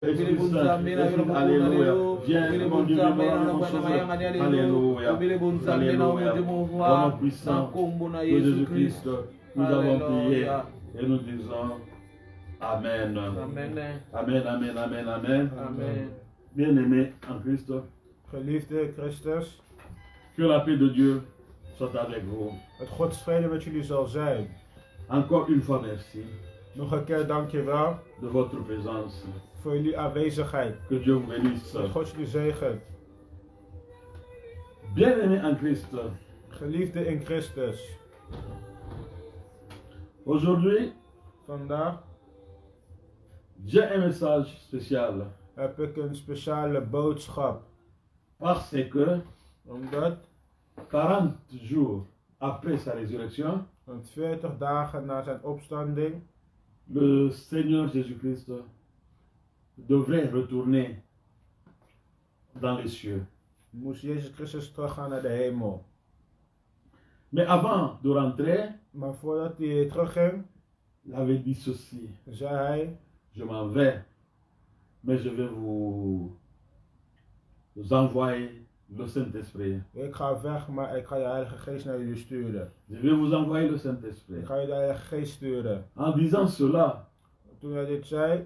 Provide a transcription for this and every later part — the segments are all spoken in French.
Alléluia. Viens, mon Dieu, Alléluia. Alléluia. Au nom puissant de Jésus-Christ, nous avons prié et nous disons Amen. Amen, amen, amen, amen. Bien-aimés en Christ, Geliefde Christus, que la paix de Dieu soit avec vous. het Gods vrede met jullie zal zijn. Encore une fois, merci Nog een keer dank je wel de votre présence. voor jullie aanwezigheid. Que Dieu vous bénisse. Dat God jullie zegent. Bien-aimés en Christ, Geliefde in Christus, aujourd'hui, vandaag j'ai un message spécial. heb ik een speciale boodschap. Parce que Omdat, 40 jours après sa résurrection, want 40 dagen na zijn opstanding, le Seigneur Jésus-Christ devrait retourner dans les cieux. moest Jezus Christus teruggaan naar de hemel. Mais avant de rentrer, Maar voordat hij terugging, il avait dit ceci: zei hij, je m'en vais, mais je vais vous envoyer le Saint-Esprit. ik ga weg, maar ik ga de Heilige Geest naar jullie sturen. Je vais vous envoyer le Saint-Esprit. Ik ga je de Heilige Geest sturen. En disant cela, Toen hij dit zei,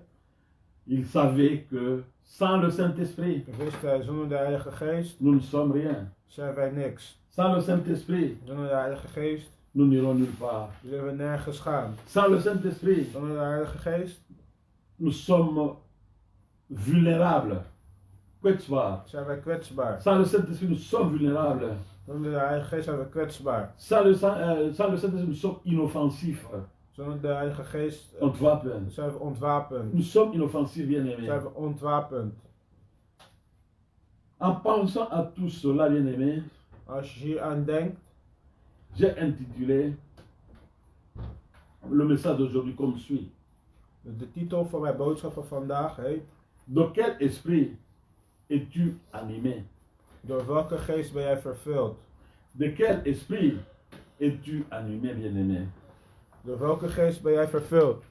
il savait que sans le Saint-Esprit, wist hij, zonder de Heilige Geest nous ne sommes rien. zijn wij niks. Sans le Saint-Esprit, Zonder de Heilige Geest nous n'irons nulle part. zullen we nergens gaan. Sans le Saint-Esprit, Zonder de Heilige Geest nous sommes vulnérables. Kwetsbaar. zijn wij kwetsbaar. Sans le Saint-Esprit, nous sommes vulnérables. Zonder de Heilige Geest zijn we kwetsbaar. Sans le Saint-Esprit, nous sommes inoffensifs. Zonder de Heilige Geest Ontwapend. zijn we ontwapend. Nous sommes inoffensifs, bien-aimés. Zijn we ontwapend. En pensant à tout cela, bien-aimés, Als je hier aan denkt, j'ai intitulé le message d'aujourd'hui comme suit. de titel van mijn boodschap van vandaag heet: De quel esprit es-tu animé? door welke geest ben jij vervuld? De quel esprit es-tu animé, bien-aimé? Door welke geest ben jij vervuld?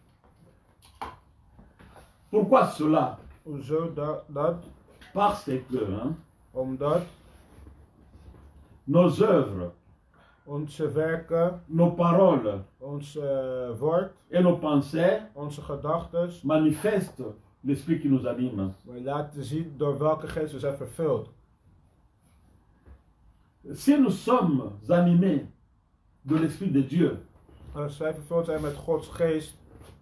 Pourquoi cela? Hoezo dat? Parce que Omdat nos œuvres, onze werken, nos paroles ons woord, et nos pensées onze gedachten, manifestent l'esprit qui nous anime. maar laten zien door welke geest we zijn vervuld. Si nous sommes animés de l'esprit de Dieu, Als wij vervuld zijn met Gods geest,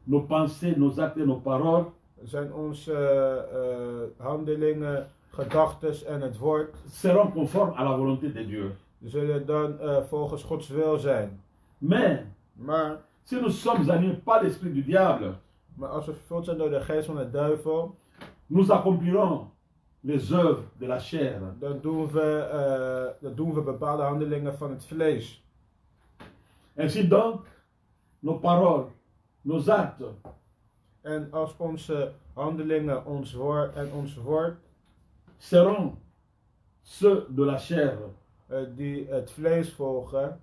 nos pensées, nos actes et nos paroles zijn onze handelingen, gedachten en het woord, seront conformes à la volonté de Dieu. zullen dan volgens Gods wil zijn. Maar Si nous sommes animés par l'esprit du diable, als we vervuld zijn door de geest van de duivel, nous accomplirons les œuvres de la chair. dan doen we bepaalde handelingen van het vlees. Ainsi donc, nos paroles, nos actes En als onze handelingen, ons woord seront ceux de la chair die het vlees volgen,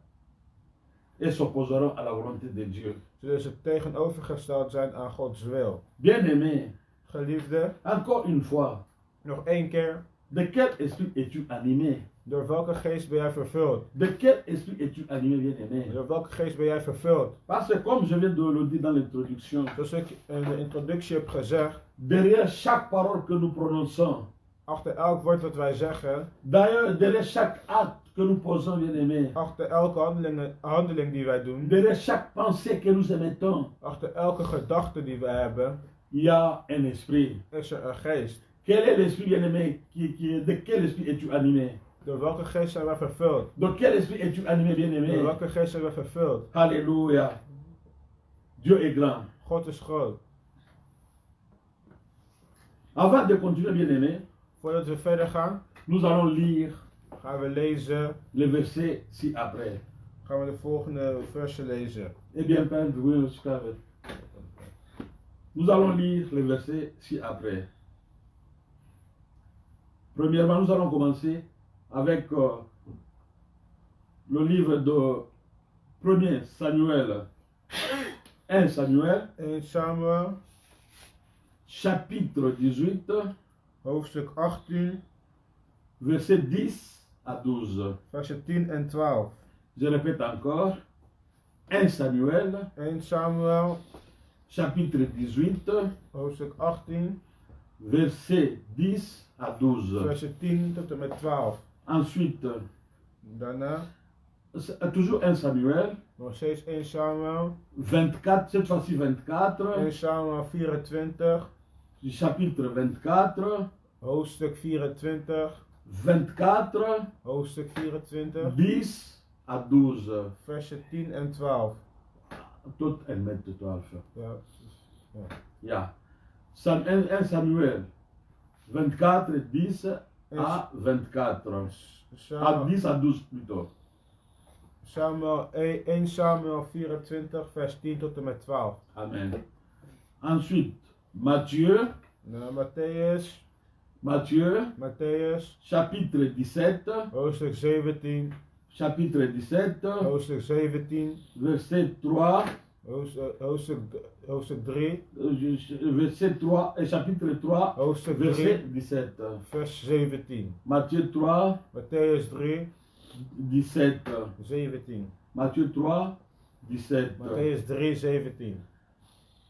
et s'opposeront à la volonté de Dieu. zullen ze tegenovergesteld zijn aan Gods wil. Bien-aimé, Geliefde, encore une fois, nog één keer, de quel esprit es-tu animé? door welke geest ben jij vervuld? De quel esprit es-tu animé, bien-aimé? Door welke geest ben jij vervuld? Parce que comme je viens de le dire dans l'introduction, Zoals ik in de introductie heb gezegd, derrière chaque parole que nous prononçons, achter elk woord wat wij zeggen, d'ailleurs derrière chaque acte que nous posons, bien-aimé, achter elke handeling die wij doen, derrière chaque pensée que nous émettons, achter elke gedachte die we hebben, il y a un esprit. is er een geest. Quel est l'esprit, bien-aimé? De quel esprit es-tu animé? Door welke geest zijn wij vervuld? De quel esprit es-tu animé, Door bien-aimé? welke geest zijn wij vervuld? Alléluia. Dieu est grand. God is groot. Avant de continuer, bien-aimé, Voordat we verder gaan, nous allons lire gaan we lezen, les versets ci-après. gaan we de volgende versen lezen. Eh bien, Père, nous allons lire les versets ci-après. Premièrement, nous allons commencer avec le livre de 1 Samuel. 1 Samuel, 1 Samuel, chapitre 18, hoofdstuk 18, versets 10 à 12. versen 10 en 12. Je répète encore. 1 Samuel, 1 Samuel, chapitre 18, hoofdstuk 18, versets 10 à 12. versen 10 tot en met 12. Ensuite, Daarna, toujours 1 Samuel, nog steeds 1 Samuel, 24, cette fois-ci 1 24, Samuel 24, chapitre 24, hoofdstuk 24, 24, hoofdstuk 24, 10 à 12. versen 10 en 12. Tot en met de 12. Ja, Ja. 1 Samuel 24, 10 à 24. À 10 à 12 plutôt. Samuel 1 Samuel 24, vers 10 tot en met 12. Amen. Ensuite, Matthieu, Nou, Matthäus, chapitre 17, hoofdstuk 17, chapitre 17, hoofdstuk 17, verset 3, hoofdstuk 3, verset 3, et chapitre 3, hoofdstuk verset 3, 17. vers 17. Matthieu 3, Matthäus 3, 17. 17. Matthieu 3, 17. Matthäus 3, 17.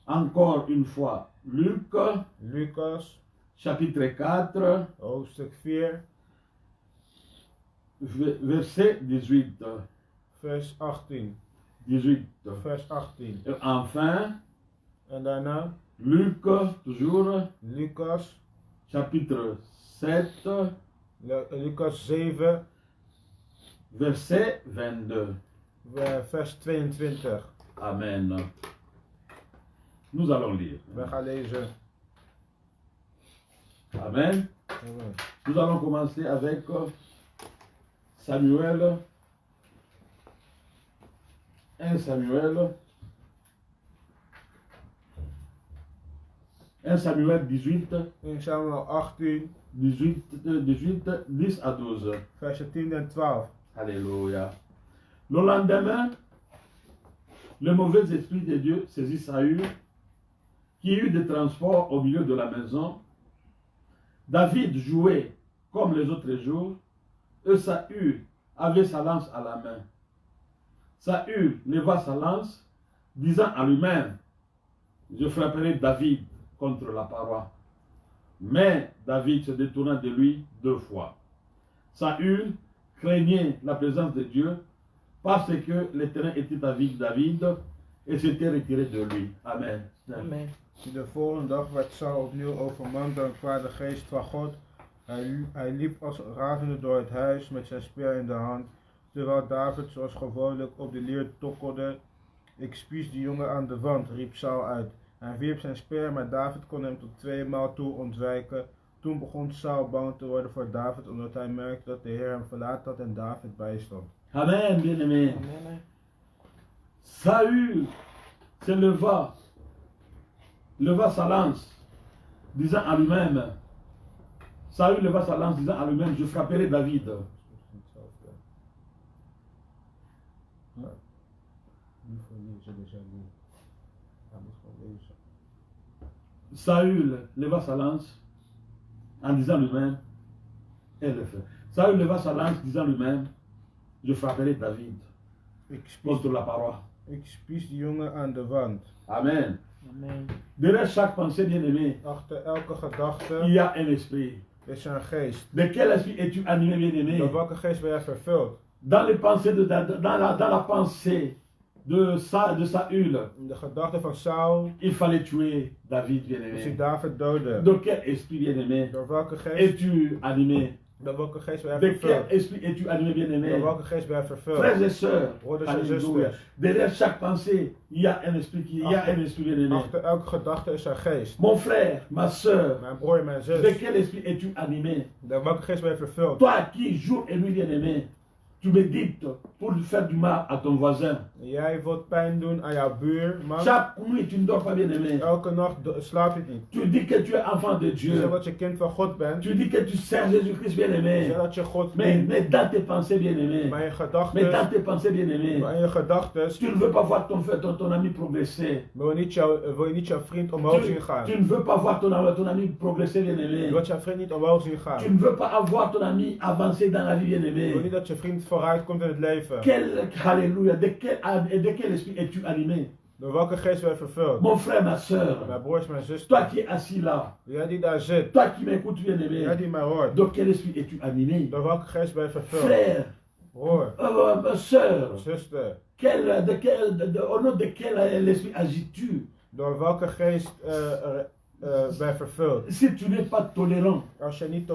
Encore une fois, Luc, Lucas, chapitre 4, hoofdstuk 4, verset 18. vers 18. 18. Vers 18. Et enfin, En daarna, Luc, toujours, Lucas, chapitre 7, Lucas 7, verset 22. vers 22. Amen. Nous allons lire. We gaan lezen. Amen. Amen. Nous allons commencer avec Samuel. 1 Samuel. 1 Samuel 18, 1 Samuel 18, 10 à 12. versen 10 en 12. Alléluia. Le lendemain, le mauvais esprit de Dieu saisit Saül, qui eut des transports au milieu de la maison. David jouait comme les autres jours, et Saül avait sa lance à la main. Saül leva sa lance, disant à lui-même, je frapperai David contre la paroi. Mais David se détourna de lui 2 fois. Saül craignait la présence de Dieu parce que l'Éternel était avec David et s'était retiré de lui. Amen. Amen. De volgende dag werd Saul opnieuw overmand door een kwade geest van God. Hij liep als razende door het huis met zijn speer in de hand, terwijl David zoals gewoonlijk op de lier tokkelde. Ik spies die jongen aan de wand, riep Saul uit. Hij wierp zijn speer, maar David kon hem tot 2 maal toe ontwijken. Toen begon Saul bang te worden voor David, omdat hij merkte dat de Heer hem verlaten had en David bijstond. Amen, bien-aimé. Amen. Saül se leva sa lance, disant à lui-même, Saül leva sa lance, disant à lui-même, je frapperai David. Saül leva sa lance en disant lui-même, et le fait. Saül leva sa lance disant lui-même, je frapperai David contre la paroi. Ik spies die jongen aan de wand. Amen. Amen. Derrière chaque pensée bien-aimée, Achter elke il gedachte y a un esprit. is er een geest. De quel esprit es-tu animé, bien-aimé? Door welke geest ben jij vervuld? Dans les pensées dans la pensée de Saül, In de gedachte van Saul il fallait tuer David, moest hij bien-aimé. David doden. De quel esprit, bien-aimé, Door welke geest? es-tu animé? Door welke geest ben jij De quel vervuld? esprit es-tu animé, bien-aimé? Door welke geest ben jij vervuld? Frères et sœurs, Broeders en alléluia. zusters. Derrière chaque pensée, il y a un esprit, bien-aimé. Achter elke gedachte is er geest. Mon frère, ma sœur, Mijn broer en mijn de zus. quel esprit es-tu animé? Door welke geest ben je vervuld? Toi qui jour et nuit, bien-aimé, tu médites pour faire du mal à ton voisin. Jij wilt pijn doen aan jouw buurman. Chaque nuit, tu ne dors pas, bien-aimé. Elke nacht slaap je niet. Tu dis que tu es enfant de Je Dieu. zegt dat je kind van God bent. Tu dis que tu sers Jésus-Christ, Je bien-aimé. zegt dat je God Mais dient. dans tes pensées, bien-aimé. Maar in je Mais gedachten, dans tes pensées, bien-aimé. maar in je gedachten Tu ne veux pas voir ton ami progresser. wil je niet jouw vriend Tu, omhoog zien gaan. tu ne veux pas voir ton ami progresser, Je bien-aimé. wilt jouw vriend niet omhoog zien gaan. Tu ne veux pas avoir ton ami avancer dans la vie, Je wil bien-aimé. niet dat je vriend vooruit komt in het leven. Alléluia. De quel esprit es-tu animé? Door welke geest ben je vervuld? Mon frère, ma soeur. Mijn broers, mijn Toi zuster. qui es assis là. Jij die daar zit. Toi qui m'écoutes, Jij bien-aimé. die mij hoort. De quel esprit es-tu animé? Door welke geest ben je vervuld? Frère, Broer, soeur, zuster. au nom de quel esprit agis-tu? Door welke geest ben je vervuld? Si tu n'es pas tolérant, Als je niet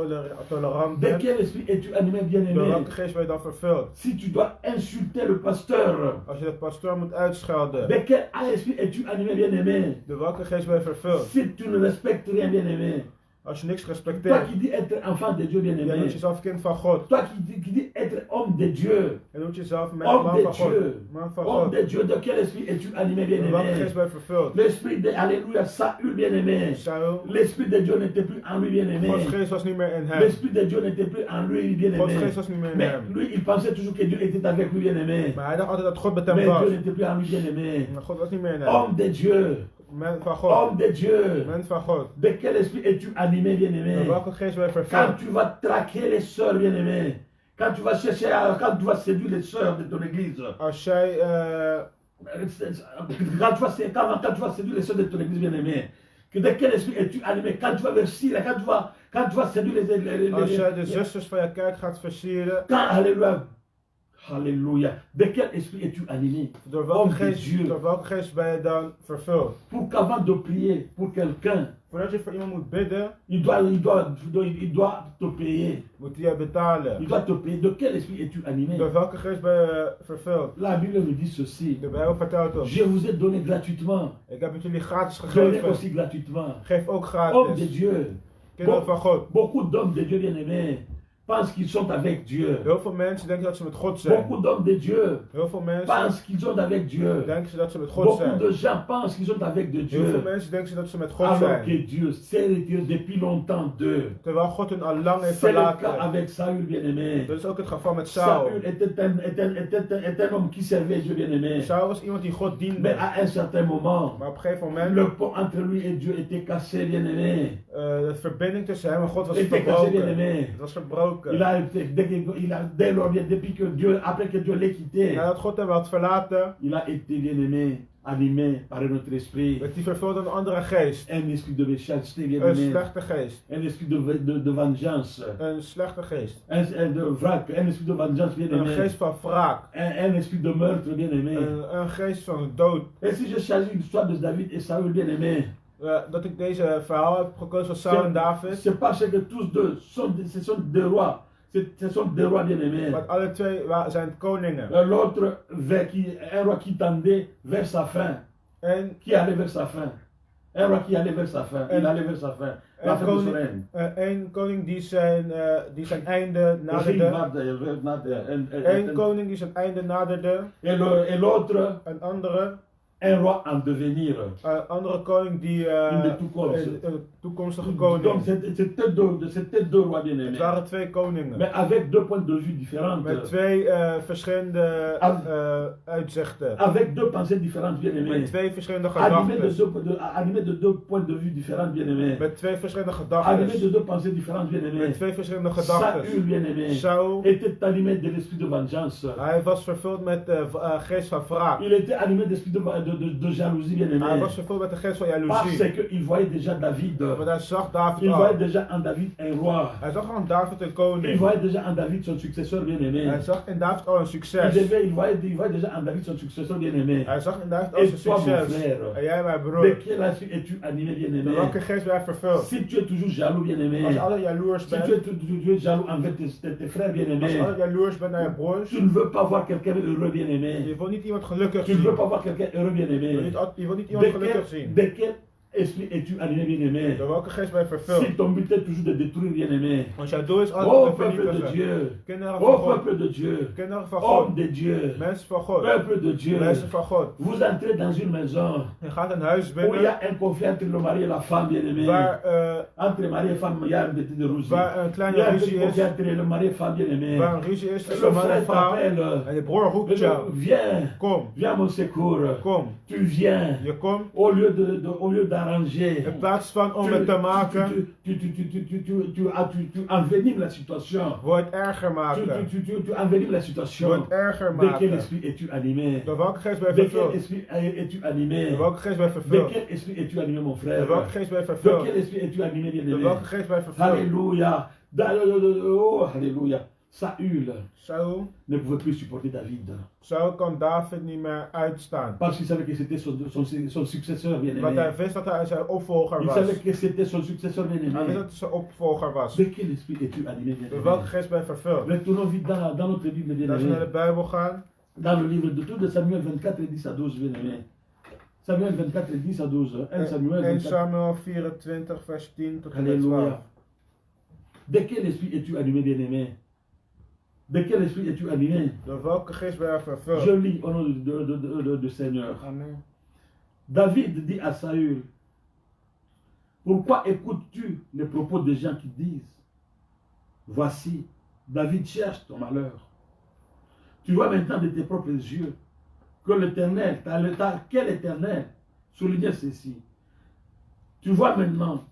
tolerant de bent, quel esprit es-tu animé, door bien-aimé? welke geest ben je dan vervuld? Si tu dois insulter le pasteur, Als je de pastoor moet uitschelden, de quel esprit es-tu animé, bien-aimé? door welke geest ben je vervuld? Si tu ne respectes rien, bien-aimé, Als je niks toi respecteert, qui dis être enfant de Dieu, jij bien-aimé, noemt jezelf kind van God. toi qui dis être homme de Dieu, Je noemt jezelf man homme de van God. Dieu, Man van homme God. de Dieu, de quel esprit es-tu animé, Door welke bien-aimé? geest ben je vervuld? L'esprit de Alléluia, Saül, bien-aimé. Saul, L'esprit de Dieu n'était plus en lui, bien-aimé. Gods geest was niet meer in hem. L'esprit de Dieu n'était plus en lui, Gods bien-aimé. geest was niet meer in Mais hem. lui, il pensait toujours que Dieu était avec lui, bien-aimé. Maar hij dacht altijd dat God met hem Mais was. Dieu n'était plus en lui, bien-aimé. Maar God was niet meer in hem. Homme de Dieu, Man van God. homme de Dieu. Man van God. De quel esprit es-tu animé, Door bien-aimé? welke geest ben je Quand vervuld? tu vas traquer les sœurs, bien-aimé. Quand tu vas chercher, quand tu vas séduire les sœurs de ton église. Als jij Quand tu vas séduire les sœurs de ton église, bien-aimé. De quel esprit es-tu animé? Quand tu vas vers Syrie, quand tu vas séduire als jij de zusters van je kerk gaat versieren, Alléluia. Alléluia. De quel esprit es-tu animé? door Homme welke de geest, Dieu. door welke geest ben je dan vervuld? Pour qu'avant de prier pour quelqu'un, Voordat je voor iemand moet bidden, il doit te payer. moet hij je betalen. Il doit te payer. De quel esprit es-tu animé? Door welke geest ben je vervuld? La Bible nous dit ceci. De Bijbel vertelt ons. Je vous ai donné gratuitement. Ik heb het jullie gratis Donnez gegeven. aussi gratuitement. Geef ook Hommes de gratis. Dieu. Kinderen van God. Beaucoup d'hommes de Dieu bien-aimés pensent qu'ils sont avec Dieu. Heel veel mensen denken dat ze met God zijn. Beaucoup d'hommes de Dieu Heel veel mensen pensent qu'ils sont avec Dieu. denken dat ze met God Beaucoup zijn. de gens pensent qu'ils sont avec de Heel veel Dieu. mensen denken dat ze met God Alors zijn. que Dieu s'est retiré depuis longtemps d'eux. Terwijl God hun al lang heeft C'est le cas verlaten. avec Saül bien-aimé. Dat is ook het geval met Saul. Saül était un homme qui servait Dieu bien-aimé. Saul was iemand die God Mais diende. à un certain moment, Maar op een gegeven moment, le pont entre lui et Dieu était cassé bien-aimé. de verbinding tussen hem en God was Était cassé verbroken. bien-aimé. Het was verbroken. Dès lors, depuis que Dieu, après que Dieu l'ait quitté, Nadat God hem had verlaten, il a été bien-aimé, animé par un autre esprit. werd hij vervuld door een andere geest. Un esprit de méchanceté, Een bien-aimé. slechte geest. Un esprit de vengeance. Een slechte geest. De wraak, un esprit de vengeance, Een bien-aimé. geest van wraak. Un esprit de meurtre, bien-aimé. Een geest van dood. Et si je choisis l'histoire de David et Saül, bien-aimé, Dat ik deze verhaal heb gekozen van Saul en David. c'est parce que tous deux ce sont deux rois. Ce sont deux rois bien-aimés. Want alle twee zijn koningen. L'autre, un roi qui tendait vers sa fin, En qui allait vers sa fin. Un roi qui allait vers sa fin, il allait vers sa fin. La fin de son règne. een koning die zijn einde naderde. Een koning die zijn einde naderde. Et l'autre, Een andere. un roi en devenir. Een andere koning die In de toekomst. een toekomstige Donc koning. c'était deux rois bien-aimés. Het waren twee koningen. Mais avec deux points de vue différents. Met twee verschillende uitzichten. Avec deux pensées différentes, Met bien-aimés. twee verschillende Animés de deux points de vue différents, bien-aimés. Met twee verschillende Animés de gedachten. deux pensées différentes, Met bien-aimés. twee verschillende Saül, gedachten. bien-aimé, Saul, était animé de l'esprit de vengeance. hij was vervuld met de geest van wraak. Il était animé d'esprit de jalousie, Hij bien-aimé. was vervuld met de geest van Parce jaloezie. qu'il voyait déjà David. Want hij zag David Il al. voyait déjà en David un roi. Hij zag al in David een Il koning. voyait déjà en David son successeur, bien-aimé. Hij zag in David al een succes. Il voyait déjà en David son successeur, bien-aimé. Hij zag in David al Et zijn toi, mon succes. frère, En jij, mijn de broer. quel esprit es-tu animé, Door bien-aimé? welke geest ben je vervuld? Si tu es toujours jaloux, bien-aimé. Als je altijd jaloers Si bent. tu es jaloux envers tes frères Als je bien-aimés, altijd jaloers bent naar je broers. tu ne veux pas voir quelqu'un heureux bien-aimé. Je wil niet iemand gelukkig Tu ne zien. veux pas voir quelqu'un heureux Je bien-aimé. wil niet iemand gelukkig zien. De quel esprit es-tu animé, bien-aimé? Door welke geest ben je Si vervuld? ton but est toujours de détruire, bien-aimé. Want jouw doel is Oh, altijd te peuple de vernietigen. Dieu. Kinderen van Oh, God. peuple de Dieu. Kinderen van Homme God. de Dieu. Mensen van God. Peuple de Dieu. Mensen van God. Vous entrez dans une maison Je gaat een huis où il y binnen a un conflit entre le mari et la femme, bien-aimé. waar, Entre mari et femme, il y a un petit de rouge. waar een Il y kleine a un petit ruzie conflit is. entre le mari et femme, bien-aimé. Waar een ruzie is Le tussen man en frère vrouw. t'appelle. En je broer roept jou. Viens. Kom. Viens à mon secours. Kom. Tu viens. Je komt. Au lieu d'arranger. In plaats van om het te maken. Tu envenimes la situation. Wordt erger maken. Tu envenimes la situation. Wordt erger De quel maken. esprit es-tu animé? Door welke geest ben je De quel vervuld? esprit es-tu animé? Door welke geest ben je De vervuld? quel esprit es-tu animé, mon frère? Door welke geest ben je De vervuld? quel esprit es-tu animé, Door bien-aimé? welke geest ben je vervuld? Alléluia. Oh, alléluia. Saül Saul ne pouvait plus supporter David. Saul kan David niet meer uitstaan. Parce qu'il savait que c'était son successeur, Want bien-aimé. hij wist dat hij zijn opvolger Il was. savait que c'était son successeur, Hij wist bien-aimé. dat het zijn opvolger was. De quel esprit es-tu animé, Door welke bien-aimé? geest ben je vervuld? Retournons vite dans notre Bible, Dat we naar bien-aimé. de Bijbel gaan. Dans le livre de tout de Samuel 24, 10 à 12, bien-aimé. Samuel 24, 10 à 12. 1 Samuel 1 24. Samuel 24 vers 10 tot en met 12. Alléluia. De quel esprit es-tu animé, bien-aimé? De quel esprit es-tu animé? Door welke geest ben je Je vervuld? lis au nom du Seigneur. Amen. David dit à Saül, pourquoi écoutes-tu les propos des gens qui disent, voici, David cherche ton malheur. Tu vois maintenant de tes propres yeux que l'Éternel, quel Éternel, souligne ceci. Tu vois maintenant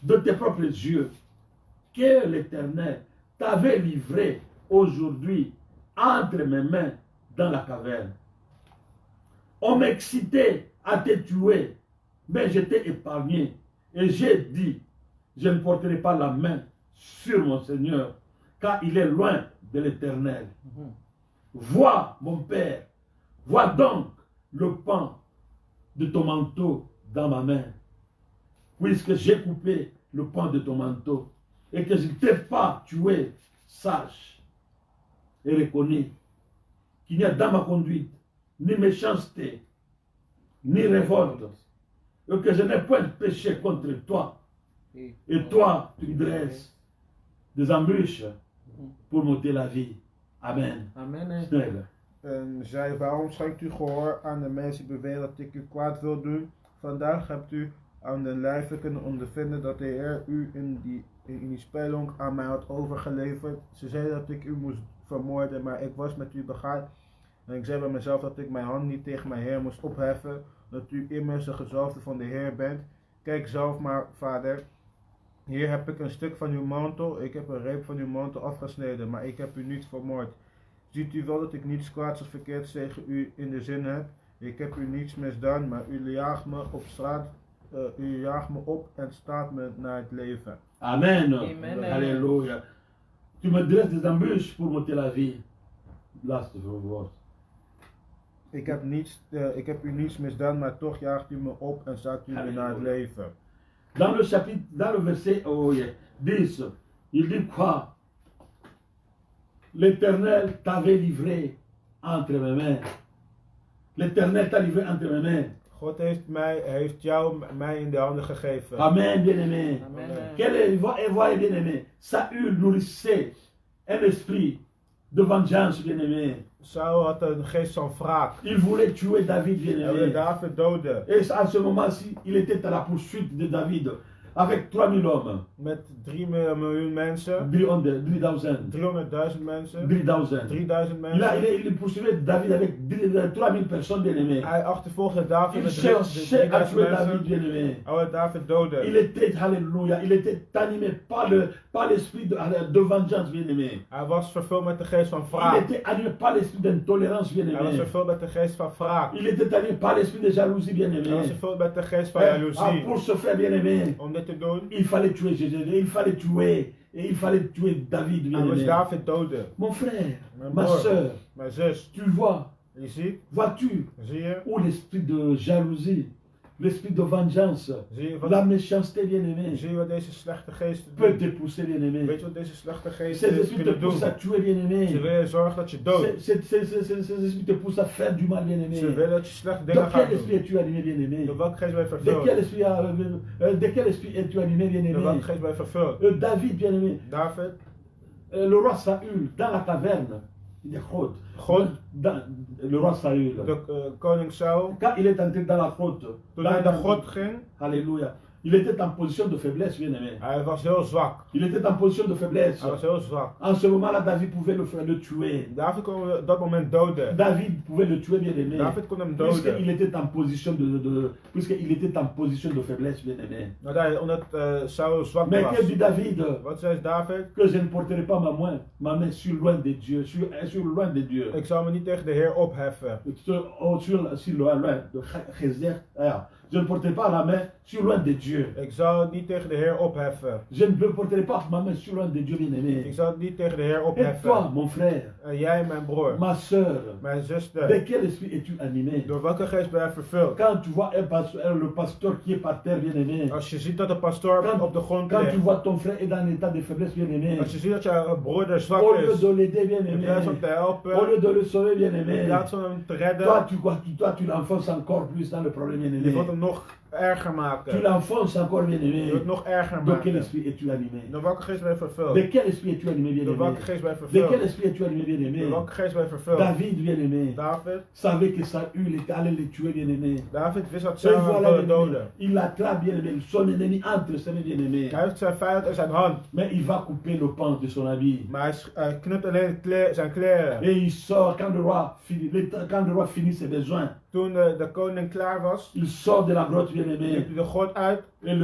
de tes propres yeux que l'Éternel t'avait livré aujourd'hui entre mes mains dans la caverne. On m'excitait à te tuer, mais je t'ai épargné. Et j'ai dit, je ne porterai pas la main sur mon Seigneur, car il est loin de l'Éternel. Vois, mon Père, vois donc le pan de ton manteau dans ma main, puisque j'ai coupé le pan de ton manteau, et que je ne t'ai pas tué, sache et reconnais qu'il n'y a dans ma conduite ni méchanceté, ni révolte, et que je n'ai point péché contre toi. Et toi, tu dresses des embûches pour m'ôter la vie. Amen. Amen. Snel. En zei, waarom schenkt u gehoor aan de mensen die beweren dat ik u kwaad wil doen? Vandaag hebt u aan den lijve kunnen ondervinden dat de Heer u in die spelonk aan mij had overgeleverd. Ze zeiden dat ik u moest vermoorden, maar ik was met u begaan. En ik zei bij mezelf dat ik mijn hand niet tegen mijn Heer moest opheffen, dat u immers de gezalfde van de Heer bent. Kijk zelf maar, vader. Hier heb ik een stuk van uw mantel, ik heb een reep van uw mantel afgesneden, maar ik heb u niet vermoord. Ziet u wel dat ik niets kwaads of verkeerds tegen u in de zin heb? Ik heb u niets misdaan, maar u jaagt me op straat, u jaagt me op en staat me naar het leven. Amen. Amen. Alléluia. Tu me dresses des embûches pour m'ôter la vie. Laatste woord. Ik heb u niets misdaan, maar toch jaagt u me op en staat u me naar het leven. Dans le chapitre, dans le verset 10, il dit quoi? L'Éternel t'avait livré entre mes mains. L'Éternel t'a livré entre mes mains. God heeft jou mij in de handen gegeven. Amen, bien-aimé. Amen. Voyez, bien-aimé, Saül nourrissait un esprit de vengeance, bien-aimé. Saul had een geest van wraak. Il voulait tuer David, Hij wilde bien-aimé. David doden. Et à ce moment-ci, il était à la poursuite de David avec 3000 hommes. Met 3 miljoen mensen. 300, 300.000 mensen. 3000. 3000 mensen. Il poursuivait David avec 3000 personnes, bien-aimées. Hij achtervolgde David Il met cherchait à 3000 tuer David, mensen. bien-aimé. Hij wilde David doden. Il était, alléluia, il était animé par l'esprit de vengeance, bien-aimé. Hij was vervuld met de geest van Il wraak. était animé par l'esprit d'intolérance, Hij was bien-aimé. vervuld met de geest van wraak. Il était animé par l'esprit de jalousie, Hij was bien-aimé. vervuld met de geest van Ah, jaloezie. pour ce faire, bien-aimé, Om dit te doen, il fallait tuer Jésus, il fallait tuer, et il fallait tuer David, hij moest bien-aimé. David doden. Mon frère, Mijn ma broer, soeur, mijn zus. tu vois, Je ziet, vois-tu zie je, où l'esprit de jalousie l'esprit de vengeance, Zie je la wat, méchanceté, bien-aimé, zie je wat deze slechte geesten peut doen? te pousser, bien-aimé. Weet je wat deze slechte Ces geesten esprits te kunnen poussent à doen? tuer, bien-aimé. Ze willen zorgen dat je doodt. Ces esprits te poussent à faire du mal, bien-aimé. Ze willen dat je slechte De dingen quel gaat esprit doen. es-tu animé, bien-aimé? Door welke geest ben je De vervuld? quel esprit es-tu animé, Door bien-aimé? welke geest ben je vervuld? David, bien-aimé, David, le roi Saül, dans la caverne, il est grotte. Le roi Saül, koning Saul, quand il est entré dans la grotte, toen hij naar God ging, Alléluia, il était en position de faiblesse, bien-aimé. hij was heel zwak. Il était en position de faiblesse. Hij was heel zwak. En ce moment-là, David pouvait le tuer. David kon hem op dat moment doden. David pouvait le tuer, bien-aimé. David kon hem doden. Puisqu'il était en position puisqu'il était en position de faiblesse, bien-aimé. Omdat Saul zwak Mais que was. dit David? Wat zei David? Que je ne porterai pas ma main sur loin de Dieu, sur loin de Dieu. Ik zal me niet tegen de Heer opheffen. Sur loin de Gézer. Je ne porterai pas la main sur loin de Dieu. Ik zal het niet tegen de Heer opheffen. Je ne porterai pas ma main sur loin de Dieu, bien-aimé. Ik zal het niet tegen de Heer Et toi, opheffen. mon frère, En jij, mijn broer, ma soeur, mijn de zuster, quel esprit es-tu animé? door welke geest ben je vervuld? Quand tu vois le pasteur qui est par terre, bien-aimé. Als je ziet dat de pastoor op de grond Quand tu ligt. vois ton frère est dans un état de faiblesse, bien-aimé. Als je ziet dat jouw broeder zwak Au lieu is. de l'aider, In bien-aimé. plaats van te helpen. Au lieu de le sauver, In bien-aimé. plaats van hem te redden. Toi, tu l'enfonces encore plus dans le problème, Je bien-aimé. wilt hem nog erger Tu maken. l'enfonces encore, Je bien-aimé. wilt het nog erger De quel maken. esprit es-tu animé? Door welke geest ben je De vervuld? quel esprit es-tu animé, Door bien-aimé? welke geest ben je De quel vervuld? esprit es-tu animé, bien-aimé? Door welke geest ben je vervuld? David, bien-aimé, David. savait que Saül était allé le tuer, bien-aimé. David wist dat Et Saul hem voilà, wilde bien-aimé, doden. il attrape, bien-aimé, son ennemi entre ses mains, bien-aimé. Hij heeft zijn vijand in zijn hand. Mais il va couper le pan de son habit. Maar hij knipt alleen zijn kleren. Et il sort quand le roi finit ses besoins. Toen de koning klaar was, Il sort de la grotte, bien-aimé. liep hij de grot uit. Et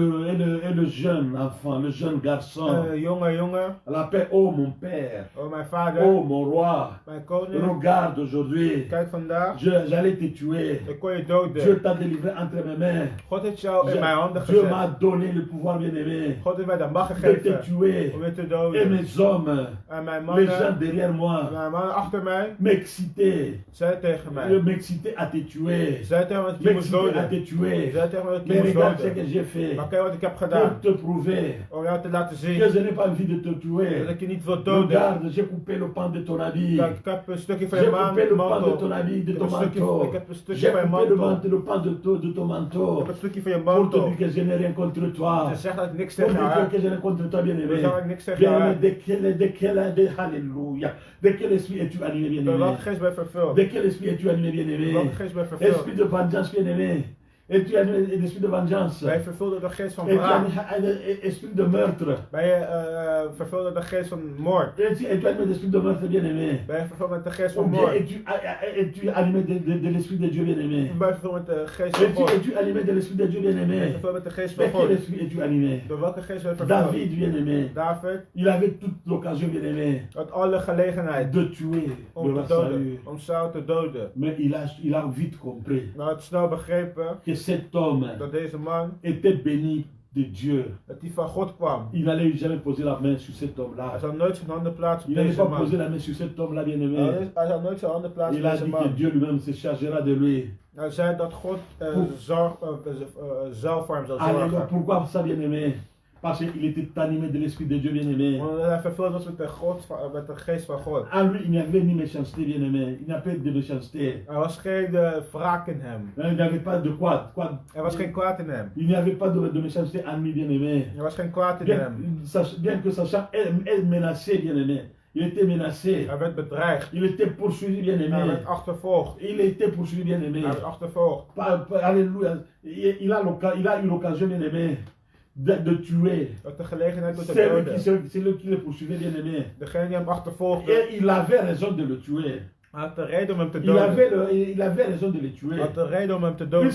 le jeune enfant, le jeune garçon, Jongen, l'appelle, oh mon père, oh mijn vader, oh mon roi, mijn koning, regarde aujourd'hui, kijk vandaag, j'allais te tuer. ik kon je Dieu doden. t'a délivré entre mes mains. God heeft jou in mijn handen Dieu m'a gezet. donné le pouvoir, bien-aimé, God heeft mij de macht de te gegeven tuer. om je te Et doden. mes hommes, En mijn les gens mannen, derrière moi, mijn mannen achter mij, m'excitaient. zei tegen mij. M'excitaient à te tuer. Zei tegen me dat ik je moest M'excitaient à doden. te tuer. Zei tegen me dat ik je Mais moest regarde ce doden. que j'ai fait. Maar kijk wat ik heb Pour gedaan. te prouver Om jou te laten que zien je n'ai pas envie de te dat tuer. ik je niet wil doden. Regarde, j'ai coupé le pan de ton habit. Kijk, ik heb een stukje van J'ai je coupé le pan de mantel. ton habit, de Ik ton heb een stukje- manteau. ik heb een stukje J'ai van je coupé mantel. le pan de ton Ik manteau. heb een stukje van je Pour te mantel. dire que je n'ai rien contre toi. Ze zegt dat ik niks Pour tegen te haar dire heb. que je n'ai contre toi, Ik bien-aimé. zeg dat ik niks tegen haar Bien-aimé, heb. alléluia. De quel esprit es-tu animé, Door bien-aimé? welke geest ben je vervuld? De quel esprit es-tu animé, Door bien-aimé? welke geest ben je Esprit vervuld? de vengeance, bien-aimé. Es-tu animé d'esprit de vengeance? Ben je vervuld door de geest van Es-tu wraak? animé esprit de meurtre? Ben je vervuld door de geest van moord? Es-tu animé d'esprit de meurtre, bien-aimé? Ben je vervuld met de geest Ou van bien moord? es-tu animé de l'esprit de Dieu, bien-aimé? Ben je vervuld met de geest van God? Es-tu animé de l'esprit de Dieu, Ben je bien-aimé? vervuld met de geest De van quel God? esprit es-tu animé? Door welke geest ben je vervuld? David, bien-aimé, David il avait toute l'occasion, bien-aimé, had alle gelegenheid de tuer om le te roi doden, Saül. om Saul te doden. Mais il a vite compris Maar hij had snel begrepen que cet homme dat deze man, était béni de Dieu. dat hij van God kwam. Il n'allait jamais poser la main sur cet Hij homme-là. zal nooit zijn handen plaatsen Il op n'allait deze pas poser man. la main sur cet homme-là, bien-aimé. Hij zal nooit zijn handen plaatsen Il op a deze dit que man. Dieu lui-même se chargera de lui. Hij zei dat God zelf voor hem zou Alléluia. zorgen. Pourquoi ça, bien-aimé? Parce qu'il était animé de l'esprit de Dieu, bien-aimé. Want hij vervuld was met de geest van God. En lui, il n'y avait ni méchanceté, bien-aimé. Il n'y a pas de méchanceté. Er was geen wraak in hem. Il n'y avait pas de quoi. Er was geen kwaad in hem. Il n'y avait pas de méchanceté en lui, bien-aimé. Er was geen kwaad in hem. Bien que sachant être menacé, bien-aimé. Il était menacé. Hij werd bedreigd. Il était poursuivi, Hij bien-aimé. werd achtervolgd. Il était poursuivi, bien-aimé. Hij werd achtervolgd. Alléluia. Il a eu l'occasion, bien-aimé, de tuer. Dat de gelegenheid tot te C'est doden. lui qui le poursuivait, bien-aimé. Degene die hem achtervolgde, Et il avait raison de le tuer. hij had de reden om hem te Il doden. avait raison de le tuer. Hij had de reden om hem te doden.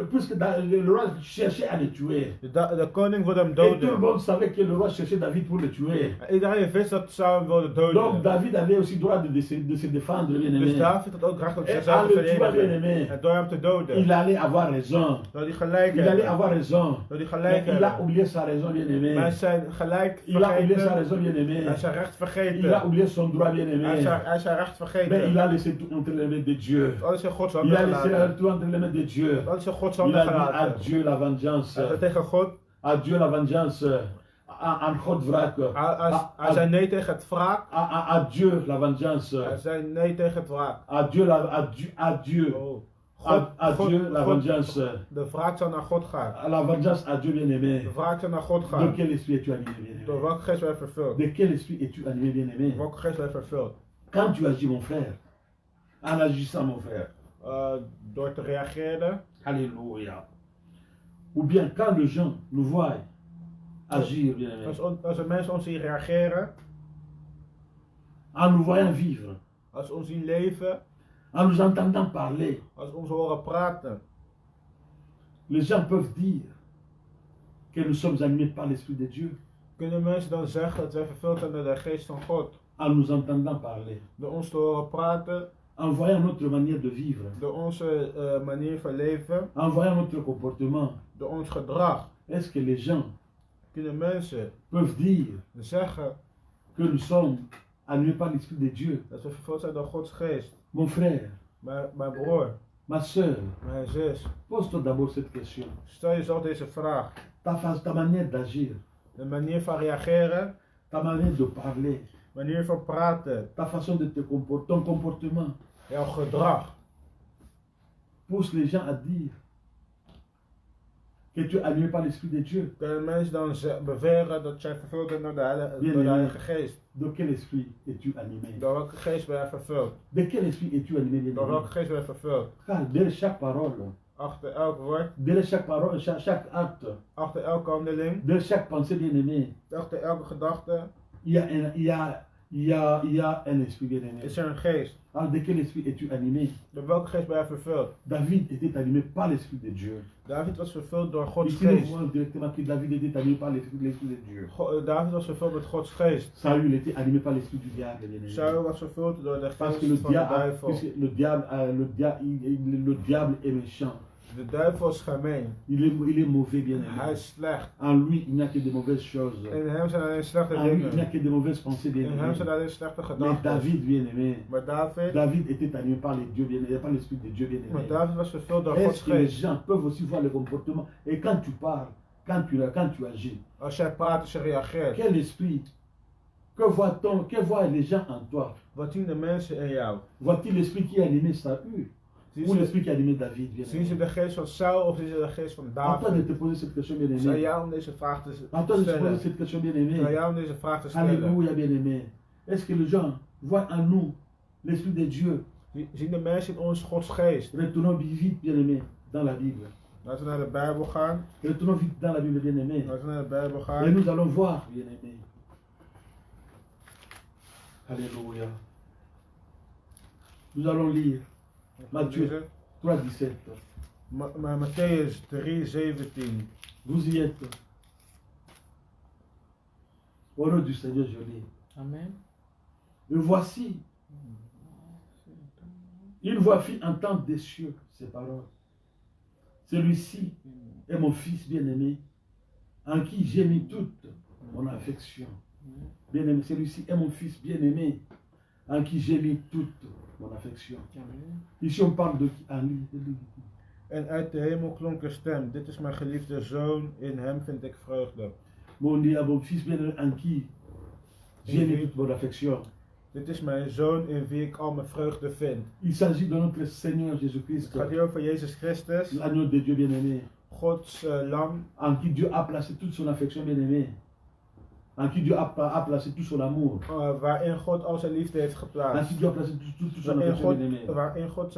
Puisque le roi cherchait à le tuer. De koning wilde hem Et tout le doden. monde savait que le roi cherchait David pour le tuer. Iedereen wist dat Saul hem wilde Donc doden. David avait aussi droit de se défendre, bien Dus aimé. David had ook recht op En zichzelf aan te le tuer, verdedigen. bien-aimé. En door hem te doden. Il allait avoir raison. Door die gelijk Il allait hebben. avoir raison. Door die Mais gelijk il a hebben. oublié sa raison, bien Maar hij aimé. zijn gelijk Il a oublié sa vergeten. raison, bien Hij aimé. is zijn recht Il a vergeten. oublié son droit, bien Hij aimé. is zijn recht Mais vergeten. Il a laissé tout entre les mains de Dieu. Alles in Gods Il handen a laissé gelaten. tout entre les mains de Dieu. Alles in Gods Il handen a dit à gelaten. Dieu la vengeance. Hij zei tegen God, À Dieu la vengeance. Aan God wraak. hij zei nee tegen het wraak. À Dieu la vengeance. Hij zei nee tegen het wraak. À Dieu. Oh. À Dieu la vengeance. De wraak zou naar God gaan. La vengeance à Dieu bien-aimé. De wraak zou naar God De gaan. quel esprit es-tu animé Door bien-aimé? welke geest ben je vervuld? De quel esprit es-tu animé bien-aimé? Welke geest ben je vervuld? Quand tu agis mon frère, en agissant mon frère, Door te reageren. alléluia. Ou bien quand les gens nous voient agir bien-aimé, Als de mensen ons zien reageren. en nous voyant vivre, Als ze ons zien leven. en nous entendant parler, Als ze ons horen praten. les gens peuvent dire que nous sommes animés par l'Esprit de Dieu Kunnen mensen dan zeggen dat wij vervuld zijn door de geest van God? en nous entendant parler, Door ons te horen praten. en voyant notre manière de vivre, Door onze manier van leven. en voyant notre comportement. Door ons gedrag. Est-ce que les gens Kunnen mensen peuvent dire zeggen que nous sommes animés par l'Esprit de Dieu? dat we vervuld zijn door Gods geest? Mon frère, Mijn broer, ma soeur, mijn zus. pose-toi d'abord cette question. Stel jezelf deze vraag. Ta manière d'agir, De manier van reageren. ta manière de parler, Manier van praten. ta façon de te comporter, ton comportement Jouw gedrag. pousse les gens à dire que tu es animé par l'Esprit de Dieu. Kunnen mensen dan beweren dat jij vervuld bent door de Heilige Geest? De quel esprit es-tu animé? Door welke geest ben je vervuld? De quel esprit es-tu animé? Door Bien-aimé? welke geest ben je vervuld? Car derrière chaque parole, Achter elk woord, derrière chaque parole, chaque acte, achter elke handeling, derrière chaque pensée bien-aimée, achter elke gedachte il y a un esprit bien-aimé. is er een geest. Alors de quel esprit es-tu animé? Door welke geest ben je vervuld? David était animé par l'Esprit de Dieu. David was vervuld door Gods Ici, nous geest. voyons directement que David était animé par l'Esprit de Dieu. David was vervuld met Gods geest. Saül était animé par l'Esprit du diable. Bien-aimé. Saul was vervuld door de Parce que geest van de duivel. puisque le diable est méchant. De duivel is gemeen. Il est mauvais, bien Hij aimé. is slecht. En lui, il n'y a que de mauvaises choses. In hem zijn alleen slechte En lui, il n'y a dingen. que de mauvaises pensées, bien In hem aimé. zijn alleen slechte Mais gedachten. David, bien aimé. Maar David, David était animé par les dieux, bien aimé, par l'Esprit de Dieu, bien maar aimé. David was vervuld door Gods Est-ce que les geest. gens peuvent aussi voir le comportement? Et quand tu parles, quand tu agis, Als jij praat, als je reageert. quel esprit? Que voient les gens en toi? Wat zien de mensen in jou? Voient-ils l'esprit qui a animé Saül? Zien Ou ze, l'esprit qui a animé David? Bien zien ze aimé. de geest van Saul of zien ze de geest van À toi de David? te poser cette question, bien Het is aan aimé. jou om deze vraag te À toi de te poser stellen. cette question, bien Het is aan aimé. jou om deze vraag te stellen. Alléluia, bien aimé. Est-ce que les gens voient en nous l'esprit de Dieu? Zien de mensen in ons Gods geest? Retournons vite, bien aimé, dans la Bible. Laten we naar de Bijbel gaan. Retournons vite dans la Bible, bien aimé. Laten we naar de Bijbel Et gaan. nous allons voir, bien aimé. Alléluia. Nous allons lire Matthieu 3,17. Maar Matthäus 3:17. Vous y êtes. Au nom du Seigneur, je lis. Amen. Et voici, une voix fit entendre des cieux ces paroles. Celui-ci est mon fils bien-aimé, en qui j'ai mis toute mon affection. Bien-aimé, celui-ci est mon fils bien-aimé, en qui j'ai mis toute mon affection. Ici, on parle de qui? En uit de hemel klonk een stem. Dit is mijn geliefde zoon, in hem vind ik vreugde. Mon fils bien-aimé, en qui j'ai mis toute mon affection. Dit is mijn zoon in wie ik al mijn vreugde vind. Il s'agit de notre Seigneur Het Jésus-Christ, gaat hier over Jezus Christus, l'agneau de Dieu bien-aimé, Gods lam, en qui Dieu a placé toute son affection bien-aimée, en qui Dieu a placé tout son amour, waarin God al zijn liefde heeft en geplaatst. qui Dieu a placé tout son affection bien-aimée. Waarin God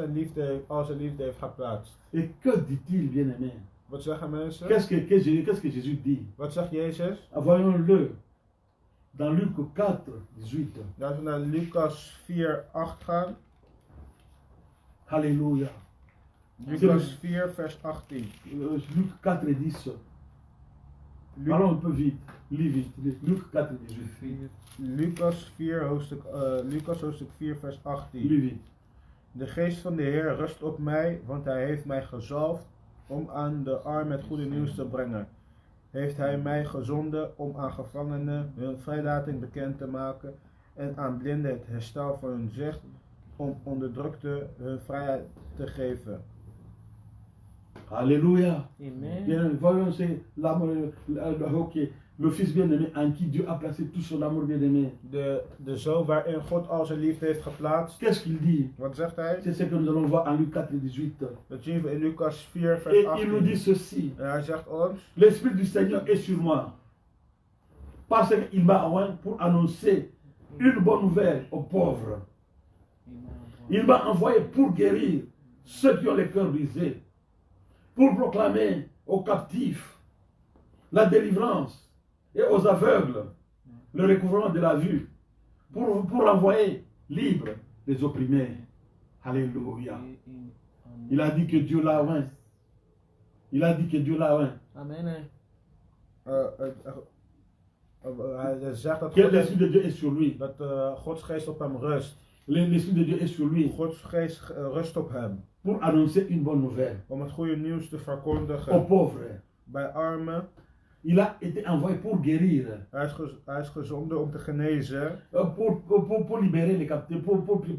al zijn liefde heeft geplaatst. Et que dit-il bien-aimé? Wat zeggen mensen? Qu'est-ce que Jésus dit? Wat zegt Jezus? Voyons-le dans Luc 4, 18. Laten we naar Lucas 4:8 gaan. Alléluia. Lucas 4 vers 18. Luc 4, 10. Allons un peu vite. Lis vite. Luc 4, 18. Lucas hoofdstuk 4 vers 18. Lis vite. De geest van de Heer rust op mij, want hij heeft mij gezalfd om aan de armen het goede nieuws te brengen. Heeft hij mij gezonden om aan gevangenen hun vrijlating bekend te maken en aan blinden het herstel van hun zicht, om onderdrukte hun vrijheid te geven. Alléluia. Amen. Bien, voyons, c'est l'amour, le Fils bien-aimé en qui Dieu a placé tout son amour bien-aimé. De zoon waarin God al zijn liefde heeft geplaatst. Qu'est-ce qu'il dit? Wat zegt hij? C'est ce que nous allons voir en Luc 4, 18. Dat zien we in Lucas 4 vers Et il nous dit 18. ceci. En hij zegt ons, L'Esprit du Seigneur est sur moi. Parce qu'il m'a envoyé pour annoncer une bonne nouvelle aux pauvres. Il m'a envoyé pour guérir ceux qui ont les cœurs brisés. Pour proclamer aux captifs la délivrance et aux aveugles le recouvrement de la vue. Pour envoyer libres les opprimés. Alléluia. Il a dit que Dieu l'a oint. Il a dit que Dieu l'a oint. Amen. hij zegt dat, Que l'Esprit de Dieu est sur lui. dat Gods geest op hem rust. L'Esprit de Dieu est sur lui Gods geest rust op hem. pour annoncer une bonne nouvelle Om het goede nieuws te aux verkondigen pauvres. bij armen. Il a été envoyé pour guérir, Hij is gezonden om te genezen. pour libérer les captifs,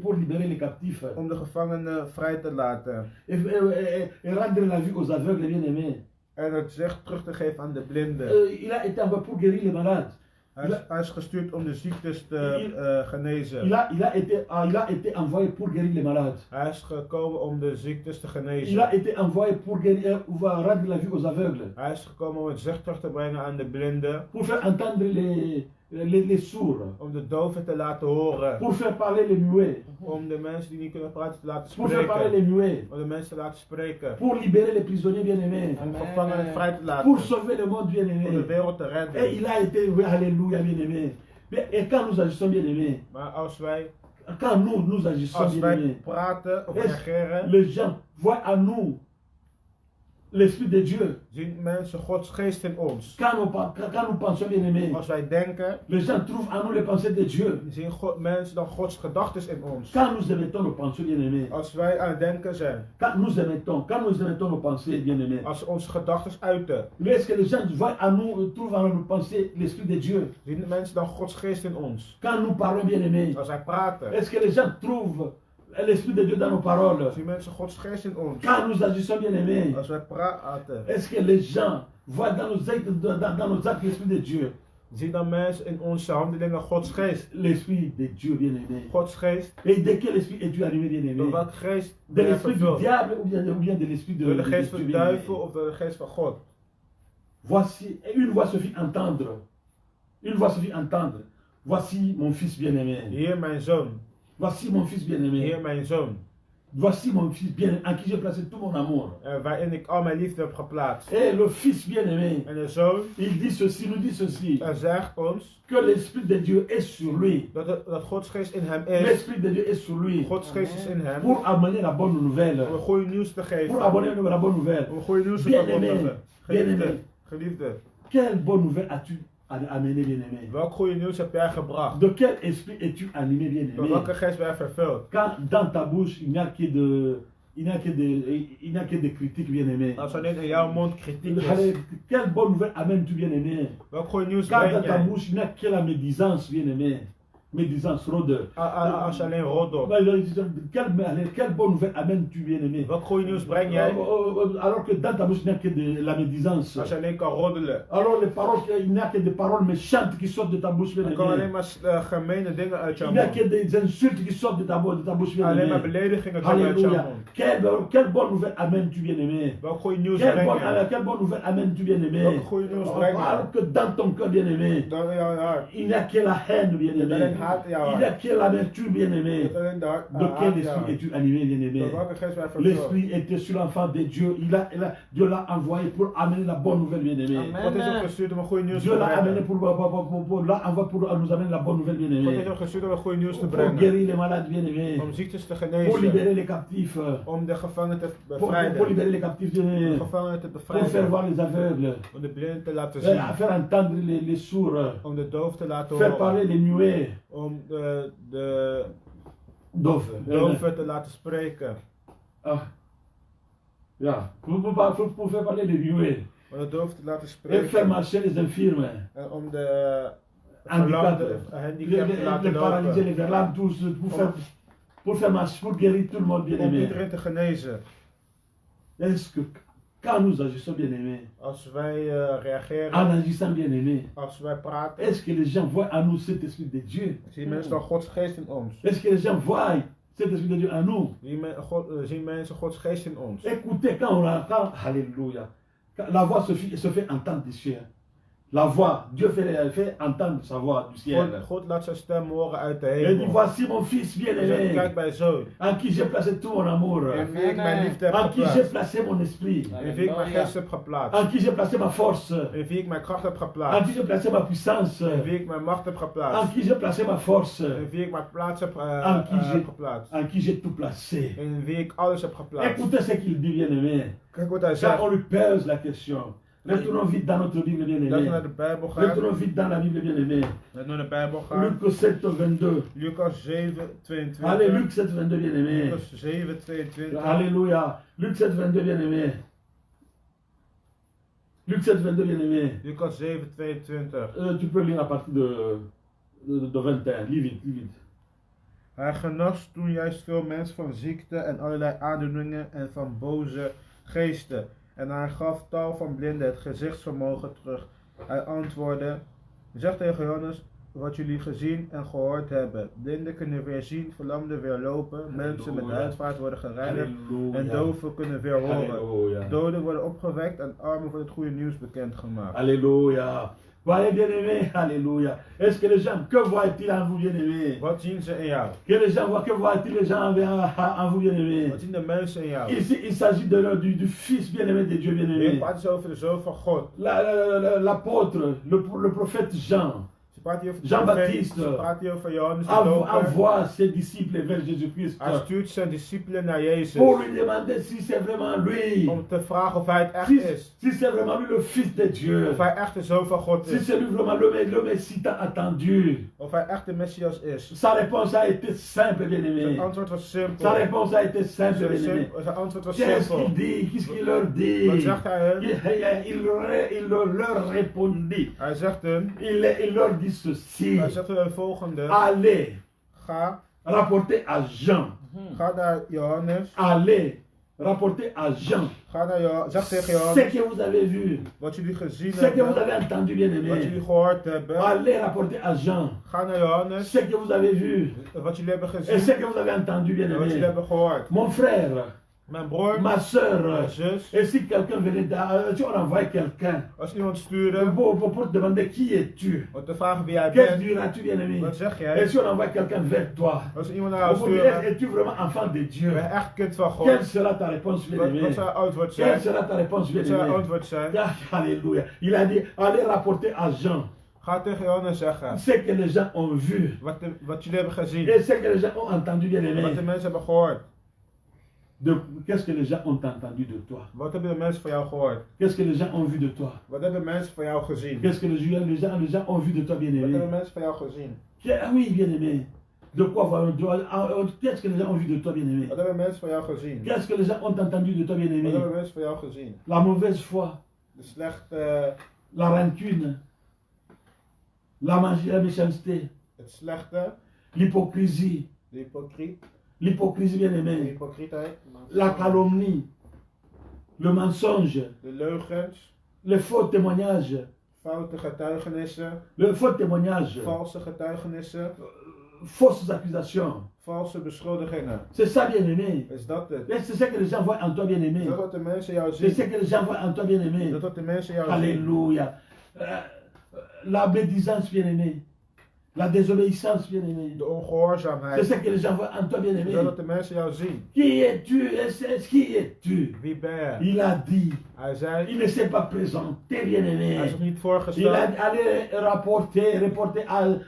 pour libérer les captifs Om de gevangenen vrij te laten. et rendre la vue aux aveugles bien-aimés. En het zicht terug te geven aan de blinden. Il a été envoyé pour guérir les malades. Hij is gestuurd om de ziektes te genezen. Il a été envoyé pour guérir les malades. Hij is gekomen om de ziektes te Il genezen. a été envoyé pour guérir, ou rendre la vue aux aveugles. Hij is gekomen om het zicht terug te brengen aan de blinden. Pour faire entendre les sourds. Om de doven te laten horen. Pour faire parler les muets. Om de mensen die niet kunnen praten te laten Pour faire parler les spreken. muets. Om de mensen te laten spreken. Pour libérer les prisonniers bien-aimés. Om gevangenen vrij te laten. Pour sauver le monde Om de bien-aimé. wereld te Et redden. il a été, oui, alléluia, bien-aimé. Et quand nous agissons bien-aimés, Maar als wij quand nous agissons bien-aimés, praten of est-ce reageren, les gens voient en nous l'Esprit de Dieu. zien mensen Gods geest in ons. Quand nous pensons bien-aimés, Als wij denken, les gens trouvent en nous les pensées de Dieu. zien mensen dan Gods gedachtes in ons. Quand nous émettons nos pensées bien-aimés, Als wij aan het denken zijn, quand nous émettons nos pensées bien-aimés, als we onze gedachtes uiten, est-ce que les gens voient en nous, trouvent en nos pensées l'Esprit de Dieu? zien mensen dan Gods geest in ons. Quand nous parlons bien-aimés, Als wij praten, est-ce que les gens trouvent l'Esprit de Dieu dans nos paroles? zien mensen Gods geest in ons. Quand nous agissons bien-aimés, Als wij praten, est-ce que les gens voient dans nos actes l'Esprit de Dieu? zien dan mensen in onze handelingen Gods geest. L'Esprit de Dieu bien-aimé. Gods geest, Et de quel esprit es-tu animé bien-aimé? door welke geest De ben je l'esprit du vervuld? diable ou bien de l'esprit Door de de geest van Dieu de bien-aimé? duivel of door de geest van God? Voici, une voix se fit entendre. Une voix se fit entendre. Voici mon fils bien-aimé. Heer mijn zoon, Voici mon fils bien-aimé. Heer mijn zoon, Voici mon fils bien-aimé, en qui j'ai placé tout mon amour. waarin ik al mijn liefde heb geplaatst. Et le fils bien-aimé, En de zoon, il dit ceci, nous dit ceci, hij zegt ons que l'Esprit de Dieu est sur lui. dat Gods geest in hem is. L'Esprit de Dieu est sur lui Gods geest is in hem. pour amener la bonne nouvelle. Om een goede nieuws te geven. Pour amener la bonne nouvelle. Om een goede nieuws te Bien-aimé, verkondigen. bien-aimé. Geliefde, geliefde. Quelle bonne nouvelle as-tu amené, bien-aimé? Welk goede nieuws heb jij gebracht? De quel esprit es-tu animé, Door bien-aimé? welke geest ben jij vervuld? Quand dans ta bouche, il n'y a que de critiques, bien-aimé. Als er niet in jouw mond kritiek is. Quelle bonne nouvelle amènes-tu, bien-aimé? Welk goede nieuws Quand breng dans ta jij? bouche, il n'y a que la médisance, bien-aimé. Médisance, rôdeur. Als je alleen roddelt. Quelle bonne nouvelle amènes-tu, bien-aimé? Welk goede nieuws breng jij? Alors que dans ta bouche, il n'y a que de la médisance. Als je alleen kan roddelen. Alors les paroles, il n'y a que des paroles méchantes qui sortent de ta bouche, Dan komen alleen bien-aimé. maar gemene dingen uit jouw Il n'y a mond. que des insultes qui sortent de ta bouche, Alleen maar bien-aimé. beledigingen komen uit jouw Alléluia. mond. Quelle bonne nouvelle amènes-tu, bien-aimé? Welk goede nieuws breng jij? Quelle bonne nouvelle amènes-tu, bien-aimé? Welke goede nieuws breng jij? Alors que dans ton cœur, bien-aimé, Dan in jouw hart. il n'y a que la haine, bien-aimé. Alleen haat in jouw Il n'y a hart. que l'amertume, bien-aimé. Dat alleen de De haat quel in jouw esprit hart. es-tu animé, bien-aimé? Door welke geest ben je vervuld? L'esprit était sur l'enfant de Dieu. Dieu l'a envoyé pour amener la bonne nouvelle, bien-aimé. Amen. God is ook gestuurd om een goede nieuws te Dieu l'a amené brengen. pour nous amener la bonne nouvelle, God is bien-aimé. ook gestuurd om een goede nieuws te Pour brengen. guérir les malades, bien-aimés. Om ziektes te Pour genezen. libérer les captifs. Om de gevangenen te Pour bevrijden. libérer les captifs, Om bien-aimés. de gevangenen te Pour faire bevrijden. voir les aveugles. Om de blinden te laten zien. Faire entendre les sourds. Om de doof te laten Faire horen. parler les muets. Om de Doven. doven te laten spreken. Ah. Ja, pour faire parler les muets. Om de doof te laten Et faire spreken. marcher les infirmes. En om de Handicapés. verlamden, handicapten te Les laten paralysés, lopen. les verlames, tous. Pour faire pour faire marcher, pour guérir tout le monde, om bien-aimé. iedereen te genezen. Est-ce que quand nous agissons, bien-aimé, Als wij reageren, en agissant, bien-aimé, als wij praten, est-ce que les gens voient en nous cet esprit de Dieu? zien mensen dan Gods geest in ons. Est-ce que les gens voient cet esprit de Dieu en nous? Zien mensen Gods geest in ons. Écoutez, quand on entend, alléluia, la voix se fait entendre du ciel. La voix, Dieu fait entendre sa voix du ciel. God laat zijn stem horen uit de Et dit, hemel. voici mon fils Hij zegt, bien-aimé, kijk mijn zoon, en qui j'ai placé tout mon amour, in wie ik mijn liefde heb en qui j'ai geplaatst. placé mon esprit, In wie ik mijn geest heb en geplaatst. qui j'ai placé ma force, In wie ik mijn kracht heb en qui geplaatst. j'ai placé ma puissance, In wie ik mijn macht heb en geplaatst. qui j'ai placé ma force, In wie ik mijn plaats heb geplaatst. en qui j'ai tout placé. In wie ik alles heb geplaatst. Écoutez ce qu'il dit, bien-aimé. Kijk wat hij Quand zegt. on lui pose la question, retournons vite dans notre Bible, Dat we bien-aimé. naar de Bijbel gaan. Retournons vite dans la Bible, bien-aimé. Dat we naar de Bijbel gaan. Luc 7, 22. Lucas 7, 22. Allez, Luc 7, 22, bien-aimé. Lucas 7, 22. Alléluia. Luc 7, 22, bien-aimé. Luc 7, 22, bien-aimé. Lucas 7, 22. Tu peux lire à partir de 21. Lis vite, lis vite. Hij genas toen juist veel mensen van ziekte en allerlei aandoeningen en van boze geesten. En hij gaf tal van blinden het gezichtsvermogen terug. Hij antwoordde, zeg tegen Johannes wat jullie gezien en gehoord hebben. Blinden kunnen weer zien, verlamden weer lopen, mensen met huidvaart worden gereinigd en doven kunnen weer horen. Alléluia. Doden worden opgewekt en armen worden het goede nieuws bekendgemaakt. Alléluia. Voyez, bien-aimé. Alléluia. Est-ce que les gens, que voient-ils en vous, bien-aimé? Wat zien ze in jou? Que les gens voient, que voient-ils les gens en vous, bien-aimé? Wat zien de mensen in jou? Ici, il s'agit du Fils bien-aimé de Dieu, Hier bien-aimé. praten ze over de Zoon van God. L'apôtre, le prophète Jean, Ze praten hier over Jean-Baptiste, Ze praten hier over Johannes de Doper. envoie ses disciples vers Jésus-Christ Hij stuurt zijn discipelen naar Jezus. pour lui demander si c'est vraiment lui, Om te vragen of hij het echt si, is. si c'est vraiment lui le Fils de Dieu, Of hij echt de Zoon van God si is. c'est lui vraiment le Messie tant attendu. Of hij echt de Messias is. Sa réponse a été simple, Zijn bien-aimé. antwoord was simpel. Sa réponse a été simple, bien-aimé. Zijn antwoord was Qu'est-ce simpel. qu'il dit? Qu'est-ce qu'il leur dit? Wat zegt hij hun? Il leur répondit. Hij zegt hun. Il leur dit ceci. Hij zegt hun het volgende. Allez, Ga. rapporter à Jean. Ga naar Johannes. Allez, rapporter à Jean. Ga naar Johannes. Zeg tegen Ce Johannes. que vous avez vu, Wat jullie gezien ce que vous hebben. avez entendu, Wat jullie bien-aimé. gehoord hebben. Allez, rapporter à Jean. Ga naar Johannes. Ce que vous avez vu Wat jullie hebben et gezien. ce que vous avez entendu, En wat jullie bien-aimé. hebben gehoord. Mon frère, Mijn broer. ma soeur, Mijn zus. et si quelqu'un venait, si on envoie quelqu'un Als iemand stuurde. pour te demander qui es-tu, Om te vragen wie jij qu'est-ce bent. diras-tu, bien-aimé? Wat zeg Et jij? si on envoie quelqu'un vers toi, Als iemand naar jou pour dire, stuurt. es-tu vraiment enfant de Dieu? Ben je echt kind van God? Quelle sera ta réponse, Wat bien-aimé? zou je antwoord Quelle zijn? sera ta réponse, Wat zou je bien-aimé? antwoord zijn? Alléluia. Il a dit, allez rapporter à Jean Ga tegen Johannes zeggen. ce que les gens ont vu Wat jullie hebben gezien. et ce que les gens ont entendu, Wat de bien-aimé. mensen hebben gehoord. Qu'est-ce que les gens ont entendu de toi? Wat hebben de mensen van jou gehoord? Qu'est-ce que les gens ont vu de toi? Wat hebben mensen van jou gezien? Qu'est-ce que les gens ont vu de toi, Wat hebben bien-aimé? mensen van jou gezien? Ah oui, bien-aimé. De quoi qu'est-ce que les gens ont vu de toi, bien-aimé? Wat hebben mensen van jou gezien? Qu'est-ce que les gens ont entendu de toi, Wat bien-aimé? hebben mensen van jou gezien? La mauvaise foi, De slechte, la rancune, la méchanceté, het slechte, l'hypocrisie, de l'hypocrisie, de bien-aimé, hypocrietheid, la calomnie, le mensonge, de leugens, le faux témoignage, foute getuigenissen, le faux témoignage, valse getuigenissen, fausses accusations. valse beschuldigingen. C'est ça, bien-aimé. Is dat het? Et c'est ce que les gens voient en toi, bien-aimé. Is dat wat de mensen jou C'est ce zien? que les gens voient en toi, bien-aimé. Is dat wat de mensen jou zien? Alléluia. La médisance, bien-aimé. La désobéissance, bien-aimé. De C'est ongehoorzaamheid. ce que les gens voient en toi, Is bien-aimé. dat wat de mensen jou zien? Qui es-tu? Qui es-tu? Wie ben je? Il a dit. Hij zei, Il ne s'est pas présenté, hij bien-aimé. is nog niet Il voorgesteld. a dit,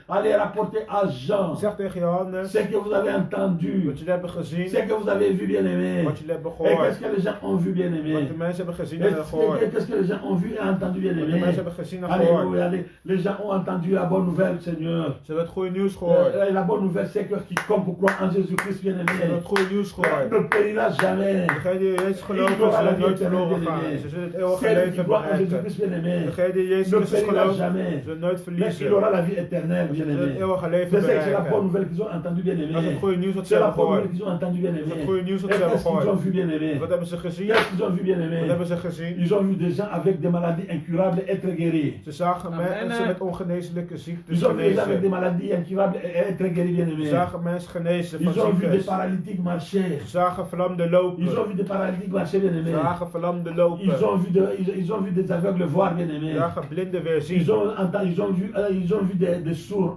allez rapporter à Jean Zeg tegen Johannes, ce que vous avez entendu, wat jullie hebben gezien, ce que vous avez vu, bien-aimé. wat jullie hebben Et qu'est-ce gehoord. que les gens ont vu, Wat de bien-aimé? mensen hebben gezien en gehoord. Qu'est-ce que les gens ont vu et entendu, Wat de bien-aimé? mensen hebben gezien en gehoord. Alléluia. Les gens ont entendu la bonne nouvelle, Seigneur. Ze hebben het goede nieuws gehoord. La bonne nouvelle, c'est que quiconque croit en Jésus-Christ, Ze hebben bien-aimé, het goede nieuws gehoord. ne périra jamais. Degene die Jezus geloven, zullen nooit verloren gaan. Ze zullen het eeuwige Celle qui leven croit en bereiken. Jésus-Christ, bien-aimé, Degene die Jezus ne Christus périra gelooft, jamais. zullen nooit Mais verliezen. il aura la vie éternelle, Ze zullen het bien-aimé. eeuwige leven C'est la bonne bereiken. nouvelle qu'ils ont entendu, Dat is bien-aimé. het goede nieuws wat ze C'est la hebben bonne gehoord. nouvelle qu'ils ont entendu, Dat is bien-aimé. het goede nieuws Et wat ze hebben qu'est-ce qu'ils ont gehoord. vu, bien-aimé? Wat hebben ze gezien? Qu'est-ce qu'ils ont vu, Wat bien-aimé? hebben ze gezien? Ils ont vu des gens avec des maladies incurables être guéris. Ze zagen Amen. mensen met ongeneeslijke ziektes Ils ont vu des gens avec des genezen. maladies incurables être guéris, Ze bien-aimé. zagen mensen genezen van Ils ont vu des ziektes. paralytiques marcher. Ze zagen verlamden Ils ont lopen. vu des paralytiques marcher, Ze bien-aimé. zagen verlamden Ils lopen. ont vu, ils ont vu des aveugles voir, Ze bien-aimé. zagen blinden weer zien. Ils ont vu des sourds,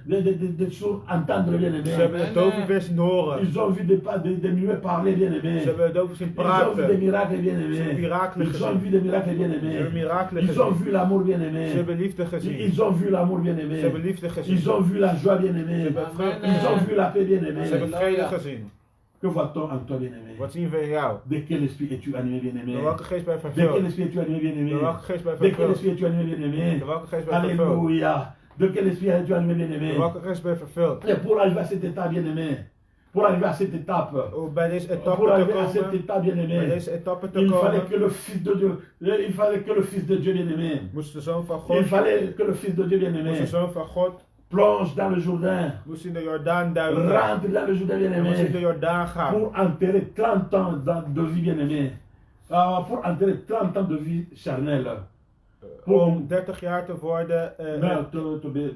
des sourds entendre, Ze bien-aimé. hebben de doven weer zien horen. Ils ont vu des muets parler, bien-aimé. Ze hebben de doven zien Ils ont vu des praten. miracles, Ze bien-aimé. hebben mirakelen Ils ont gezien. vu des miracles, Ze hebben bien-aimé. mirakelen Ils ont gezien. vu l'amour, Ze bien-aimé. hebben liefde gezien. Ils ont vu l'amour, Ze bien-aimé. hebben liefde gezien. Ils ont vu la joie, Ze bien-aimé. hebben vreugde Ils ont gezien. vu la paix, bien-aimé. Ze hebben vrede gezien. Que voit-on en toi, bien-aimé? Wat zien we in jou? De quel esprit es-tu animé, bien-aimé? Door welke geest ben je De quel vervuld? esprit es-tu animé, bien-aimé? Door welke geest ben je De quel vervuld? esprit es-tu animé, bien-aimé? Door welke geest ben je vervuld? Alléluia. De quel esprit es-tu animé, bien-aimé? Door welke geest ben je vervuld? Et pour arriver à cette étape, bien-aimé, pour arriver à cette étape, Om bij deze etappe pour te arriver à cette komen, étape, bij bien-aimé, deze etappe te il fallait komen, que le Fils de Dieu, il fallait que le Fils de Dieu, bien-aimé, moest de Zoon van il God, fallait que le Fils de Dieu, moest de bien-aimé, Zoon van God, plonge dans le Jourdain, moest in de Jordaan duiken. rentre dans le Jourdain, Hij moest in de bien-aimé, Jordaan gaan. pour enterrer 30 ans de vie, bien-aimé, pour enterrer 30 ans de vie charnelle, Om 30 jaar te worden. mais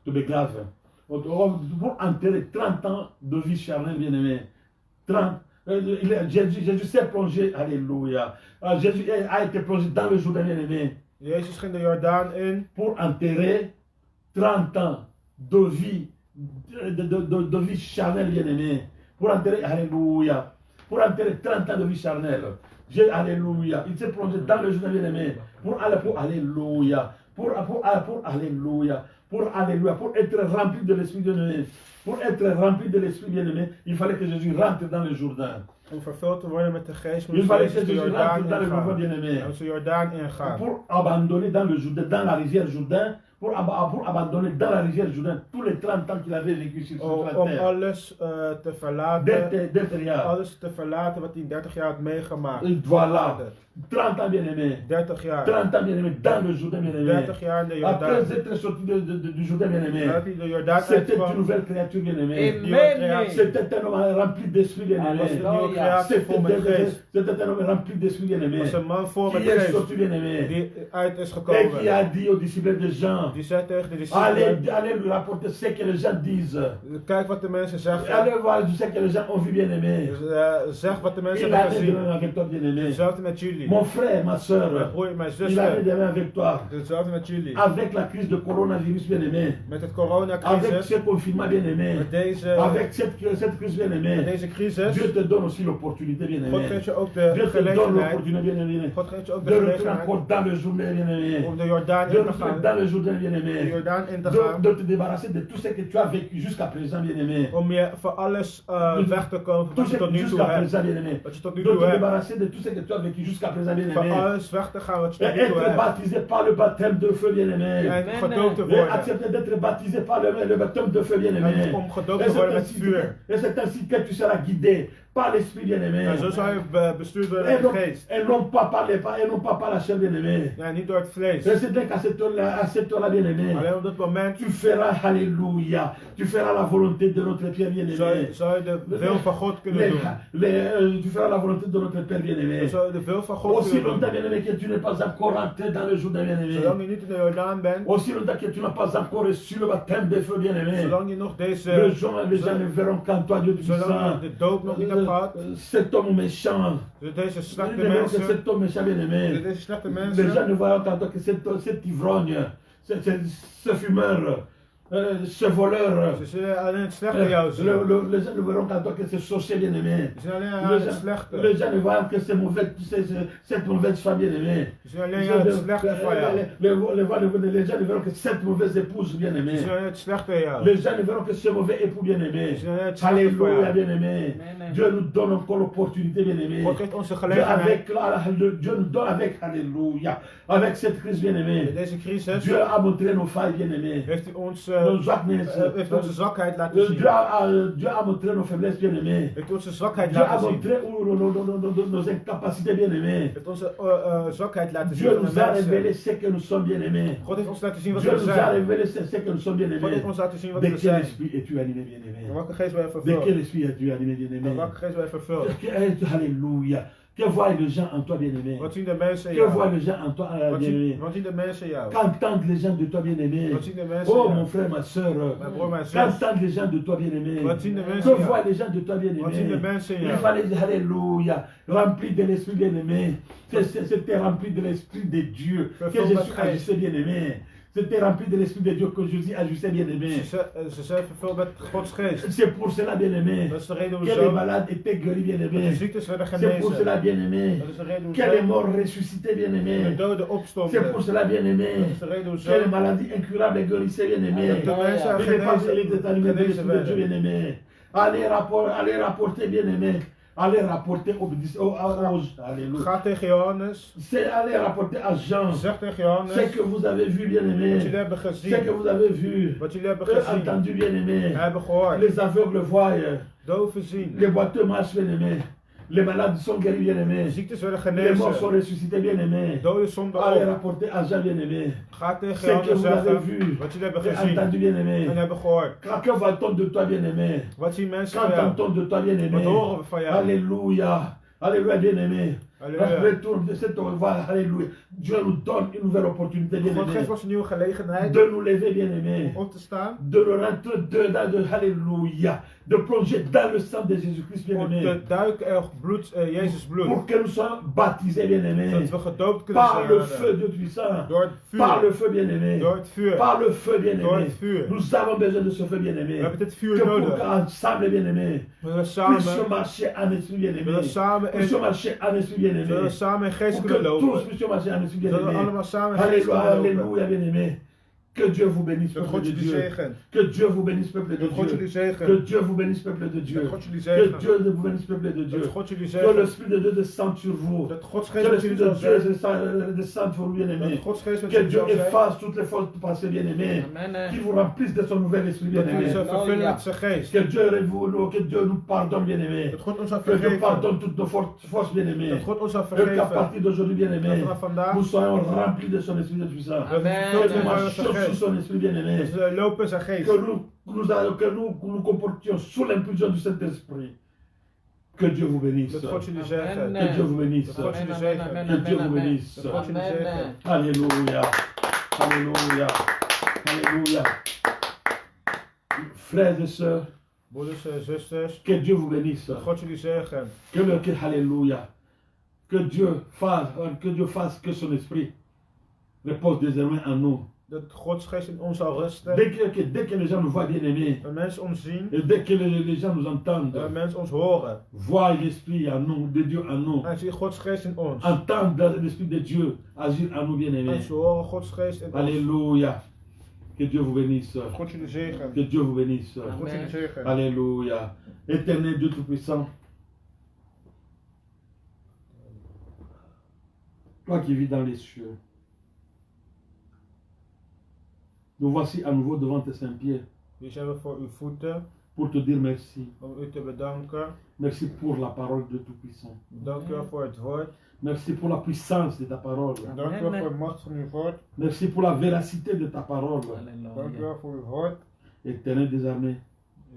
te begraven. Pour enterrer 30 ans de vie charnelle, bien-aimé. 30. Jésus s'est plongé, alléluia. Jésus a été plongé dans le Jourdain, bien-aimé, Jezus ging de Jordaan in pour enterrer 30 ans de vie, de vie charnelle, bien-aimé. Pour enterrer, alléluia. Pour enterrer 30 ans de vie charnelle. Alléluia. Il s'est plongé dans le Jourdain, bien-aimé. Pour alléluia. Pour alléluia. Pour alléluia. Pour être rempli de l'Esprit bien-aimé. Pour être rempli de l'Esprit bien-aimé, il fallait que Jésus rentre dans le Jourdain. om vervuld te worden met de geest. Il Moest fallait que Jezus de Jésus Jordaan rentre dans le Jourdain ingaan. bien-aimé. Hij moest de Jordaan ingaan. Pour abandonner dans le Jourdain, dans la rivière Jourdain, pour abandonner dans la rivière Jourdain tous les 30 ans qu'il avait vécu sur Om la terre. alles te verlaten. Derrière. Alles te verlaten wat hij in 30 jaar had meegemaakt. Voilà. 30 ans bien-aimé. 30 jaar. 30 ans bien-aimé dans le Jourdain bien-aimé. 30 jaar in de Jordaan. Après être sorti du Jourdain bien-aimé, Nadat hij de Jordaan c'était une uitkwam, nouvelle créature bien-aimé. Amen. C'était un homme rempli d'esprit bien-aimé. was een nieuwe Halleluja. creatie vol met geest. C'était un homme rempli d'esprit bien-aimé. Was een man vol met Qui est geest. sorti bien-aimé. Die uit is Et qui gekomen. a dit aux disciples de Jean, Die zei tegen de allez, discipelen, allez lui rapporter ce que les gens disent. kijk wat de mensen zeggen. Allez voir ce que les gens ont vu bien-aimé. Dus, zeg wat de mensen Il hebben avait de même gezien. avec toi bien-aimé. Hetzelfde met jullie. Mon frère, ma soeur, Mijn broer, mijn il avait zuster. de même avec toi. Hetzelfde met jullie. Avec la crise de coronavirus bien-aimé. Met het Avec coronacrisis. ce confinement bien-aimé. Met deze, Avec cette crise met bien-aimée. deze crisis. Dieu te donne aussi l'opportunité God bien-aimé. geeft je ook Dieu de te donne gelegenheid. l'opportunité bien-aimé. God geeft je ook De de retourner gelegenheid encore dans le Jourdain bien-aimé. om de Jordaan De in te retourner gaan. dans le Jourdain De bien-aimé. Jordaan in te gaan. De te débarrasser de tout ce que tu as vécu jusqu'à présent bien-aimé. Om je voor alles weg te komen van Tout wat ce je tot nu toe jusqu'à hebt. présent bien-aimé. Wat je tot nu De toe te hebt. débarrasser de tout ce que tu as vécu jusqu'à présent Van bien-aimé. alles weg te gaan wat je Et tot nu toe être hebt. baptisé par le baptême de feu bien-aimé. En gedoopt te Et worden. accepter d'être baptisé par le baptême de feu bien-aimé. En om gedoopt Et te worden c'est met ainsi vuur. et c'est ainsi que tu seras guidé par l'Esprit bien-aimé. En zo zou je bestuurd worden Et met non, de geest. et non pas par et non pas par la chair bien-aimé. Ja, niet door het vlees. Et c'est donc à cette heure-là bien-aimé. Alleen op dat moment Tu feras, alléluia, tu feras la volonté de notre Père bien-aimé. zou je de wil van God kunnen doen. Tu feras la volonté de notre Père bien-aimé. Dan zou je de wil van God Aussi kunnen longtemps doen. bien-aimé que tu n'es pas encore rentré dans le Jourdain bien-aimé. Zolang je niet in de Jordaan bent, Aussi longtemps que tu n'as pas encore reçu le baptême de feu bien-aimé. zolang je nog Les deze, gens ne verront qu'en toi Dieu zolang puissant. je de doop nog niet hebt gehad, Cet homme méchant. deze Ils slechte ne verront que mensen, cet homme méchant bien-aimé. deze slechte Les gens mensen, ne voient qu'en toi que cet ivrogne, ce fumeur, ce voleur. ze zullen alleen het slechte in jou zien. Les gens ne verront qu'en toi que ce sorcier bien-aimé. Ze zullen alleen Les aan het gens slechte. les gens ne voient que cette mauvaise femme bien-aimée. Ze zullen alleen aan het slechte van jou. Les gens ne verront que cette mauvaise épouse Ze bien-aimée. zullen alleen het slechte in jou. Les gens ne verront que ce mauvais époux bien-aimé. Ze zullen alleen het slechte van Alléluia jou. bien-aimé. Amen. Dieu nous donne encore l'opportunité bien-aimé. God geeft ons de Dieu, gelegenheid. Dieu nous donne avec, alléluia, avec cette crise Met bien-aimée. deze crisis Dieu a montré nos failles bien-aimées. heeft hij ons nos zwakheid. heeft onze zwakheid laten zien. Dieu a montré nos faiblesses, bien-aimés. Heeft onze zwakheid Dieu a laten zien. montré nos incapacités, bien-aimés. Heeft onze zwakheid laten zien. Dieu van de nous a mensen. révélé ce que nous sommes, bien-aimés. God heeft ons laten zien wat Dieu we nous a zijn. révélé ce que nous sommes, God bien-aimés. heeft ons laten zien wat De we quel zijn. esprit es-tu animé, bien-aimé? En welke geest ben je De vervuld? quel esprit es-tu animé, bien-aimé? En welke geest ben je vervuld? Alléluia. Que voient les gens en toi, bien-aimé? Wat zien de mensen in Que voient jou? les gens en toi, Wat bien-aimé? zien de mensen in jou? Qu'entendent les gens de toi, bien-aimé? Wat zien de mensen Oh, in mon jou? frère, ma soeur. Mijn broer, mijn zus. Qu'entendent les gens de toi, bien-aimé? Wat zien de Que mensen in voient jou? les gens de toi, Wat zien de bien-aimé? mensen in Il jou? fallait dire Alléluia, rempli de l'esprit bien-aimé. C'était rempli de l'esprit de Dieu que Jésus agissait bien-aimé. C'était rempli de l'esprit de Dieu que Jésus agissait bien-aimé. Ze zijn vervuld met Gods geest. C'est pour cela, bien-aimé, Dat is de reden que les hoezo malades étaient guéris, de bien-aimé. ziektes werden C'est pour cela, genezen. bien-aimé, Dat is de reden que les hoezo morts ressuscitaient, de bien-aimé. doden C'est opstonden. pour cela, bien-aimé, Dat is de reden que hoezo les maladies incurables guérissaient, bien-aimé. dat de mensen Il est passé, il était animé de genezen l'esprit de Dieu, werden. bien-aimé. Allez rapporter, bien-aimé. Allez rapporter Alléluia. Ga tegen Johannes. C'est aller rapporter à Jean Zeg tegen ce Johannes que vous avez vu, wat jullie bien-aimé. hebben Ce que gezien. vous avez vu, Wat jullie hebben gezien. entendu, bien-aimé. Hebben gehoord. Les aveugles voient, Doven zien. les boiteux marchent, bien-aimé. Les malades sont guéris, De bien-aimé. ziektes werden Les morts sont genezen. ressuscités, bien-aimé. Doden stonden Allez op. rapporter à Jean, bien-aimé. Ga tegen Ce que Johannes vous avez zeggen vu, wat jullie hebben et gezien. entendu, bien-aimé. En hebben gehoord. Que va-t-on de toi, bien-aimé? Wat zien mensen van jou? Qu'entend-on de toi, bien-aimé? Wat horen we van jou? Alléluia. Alléluia, bien-aimé. Halleluja. Retourne de cette voie, alléluia. Dieu nous donne une nouvelle opportunité, God bien-aimé. geeft ons een nieuwe gelegenheid De nous lever, bien-aimé. om op te staan. De nous rentrer dedans, alléluia. De plonger dans le sang de Jésus-Christ, Om bien-aimé. te duiken in bloed, Jezus bloed. Pour que nous soyons baptisés, bien-aimé. Zodat we gedoopt kunnen Par le worden. feu de puissant. Door het Par le vuur. feu, bien-aimé. Door het vuur. Par le feu, Door bien-aimé. het vuur. Nous avons besoin de ce feu, We bien-aimé. hebben dit Que vuur pour nodig. qu'ensemble, bien-aimé, We willen puissions samen, marcher en esprit, we bien-aimé. willen samen Puissions in, marcher en esprit, we bien-aimé. willen samen in geest Pour kunnen que tous lopen. puissions marcher en esprit, Zodat we bien-aimé. allemaal samen in geest Alléluia, kunnen lopen. alléluia, bien-aimé. Que Dieu vous bénisse, Dat peuple God de jullie Dieu. zegent. Que Dieu vous bénisse, peuple de Dat God Dieu. jullie Que zegent. Dieu vous bénisse, peuple de Dieu. Dat God jullie Que zegent. Dieu vous bénisse, peuple de Dieu. Dat God jullie Que zegent. l'Esprit de Dieu descende sur vous. Dat Gods Que geest met l'Esprit jullie de zal Dieu zijn. descende sur vous, bien-aimé. Dat Gods geest met Que jullie Dieu zal zijn. efface toutes les fautes passées, bien-aimé. Amen. Qui vous remplisse de son nouvel esprit, Dat jullie bien-aimé. zullen vervullen met zijn geest. Que Dieu nous pardonne, bien-aimé. Dat God ons zal Que Dieu vergeven. pardonne toutes nos forces, bien-aimé. Dat God ons zal Et qu'à vergeven. partir d'aujourd'hui, Dat bien-aimé, vanaf vandaag nous soyons remplis de son esprit de puissance. dat we Amen. vervuld Que zijn nous van zijn marchions sous geest. son esprit, bien-aimé. Dat we lopen in zijn geest. Que nous comportions sous l'impulsion du Saint-Esprit. Que Dieu vous bénisse. Dat God jullie zegent. Amen. Que Dieu vous bénisse. Dat God jullie zegent. Que Dieu vous bénisse. Dat God jullie zegent. Alléluia. Alléluia. Alléluia. Frères et sœurs, Broeders en zusters. que Dieu vous bénisse. Dat God jullie zegent. Alléluia. Que Dieu fasse que son esprit repose désormais en nous. Dat Gods geest in ons zal rusten. Dès que les gens nous voient bien-aimés, Dat mensen ons zien. et dès que les gens nous entendent, Dat mensen ons horen. voient l'esprit en nous, de Dieu en nous, En zien Gods geest in ons. entendent l'esprit de Dieu agir en nous, En bien-aimés. ze horen Gods geest in ons. Alléluia. Que Dieu vous bénisse. Dat God jullie zegent. Que Dieu vous bénisse. Dat God jullie zegent. Alléluia. Éternel Dieu Tout-Puissant, toi qui vis dans les cieux, nous voici à nouveau devant tes saints pieds Hier zijn we voor uw voeten pour te dire merci. om u te bedanken. Merci pour la parole de Tout-Puissant. Dank u wel voor het woord. Merci pour la puissance de ta parole. Dank u wel voor de macht van uw woord. Merci pour la véracité de ta parole. Dank u wel voor uw woord. Éternel des armées,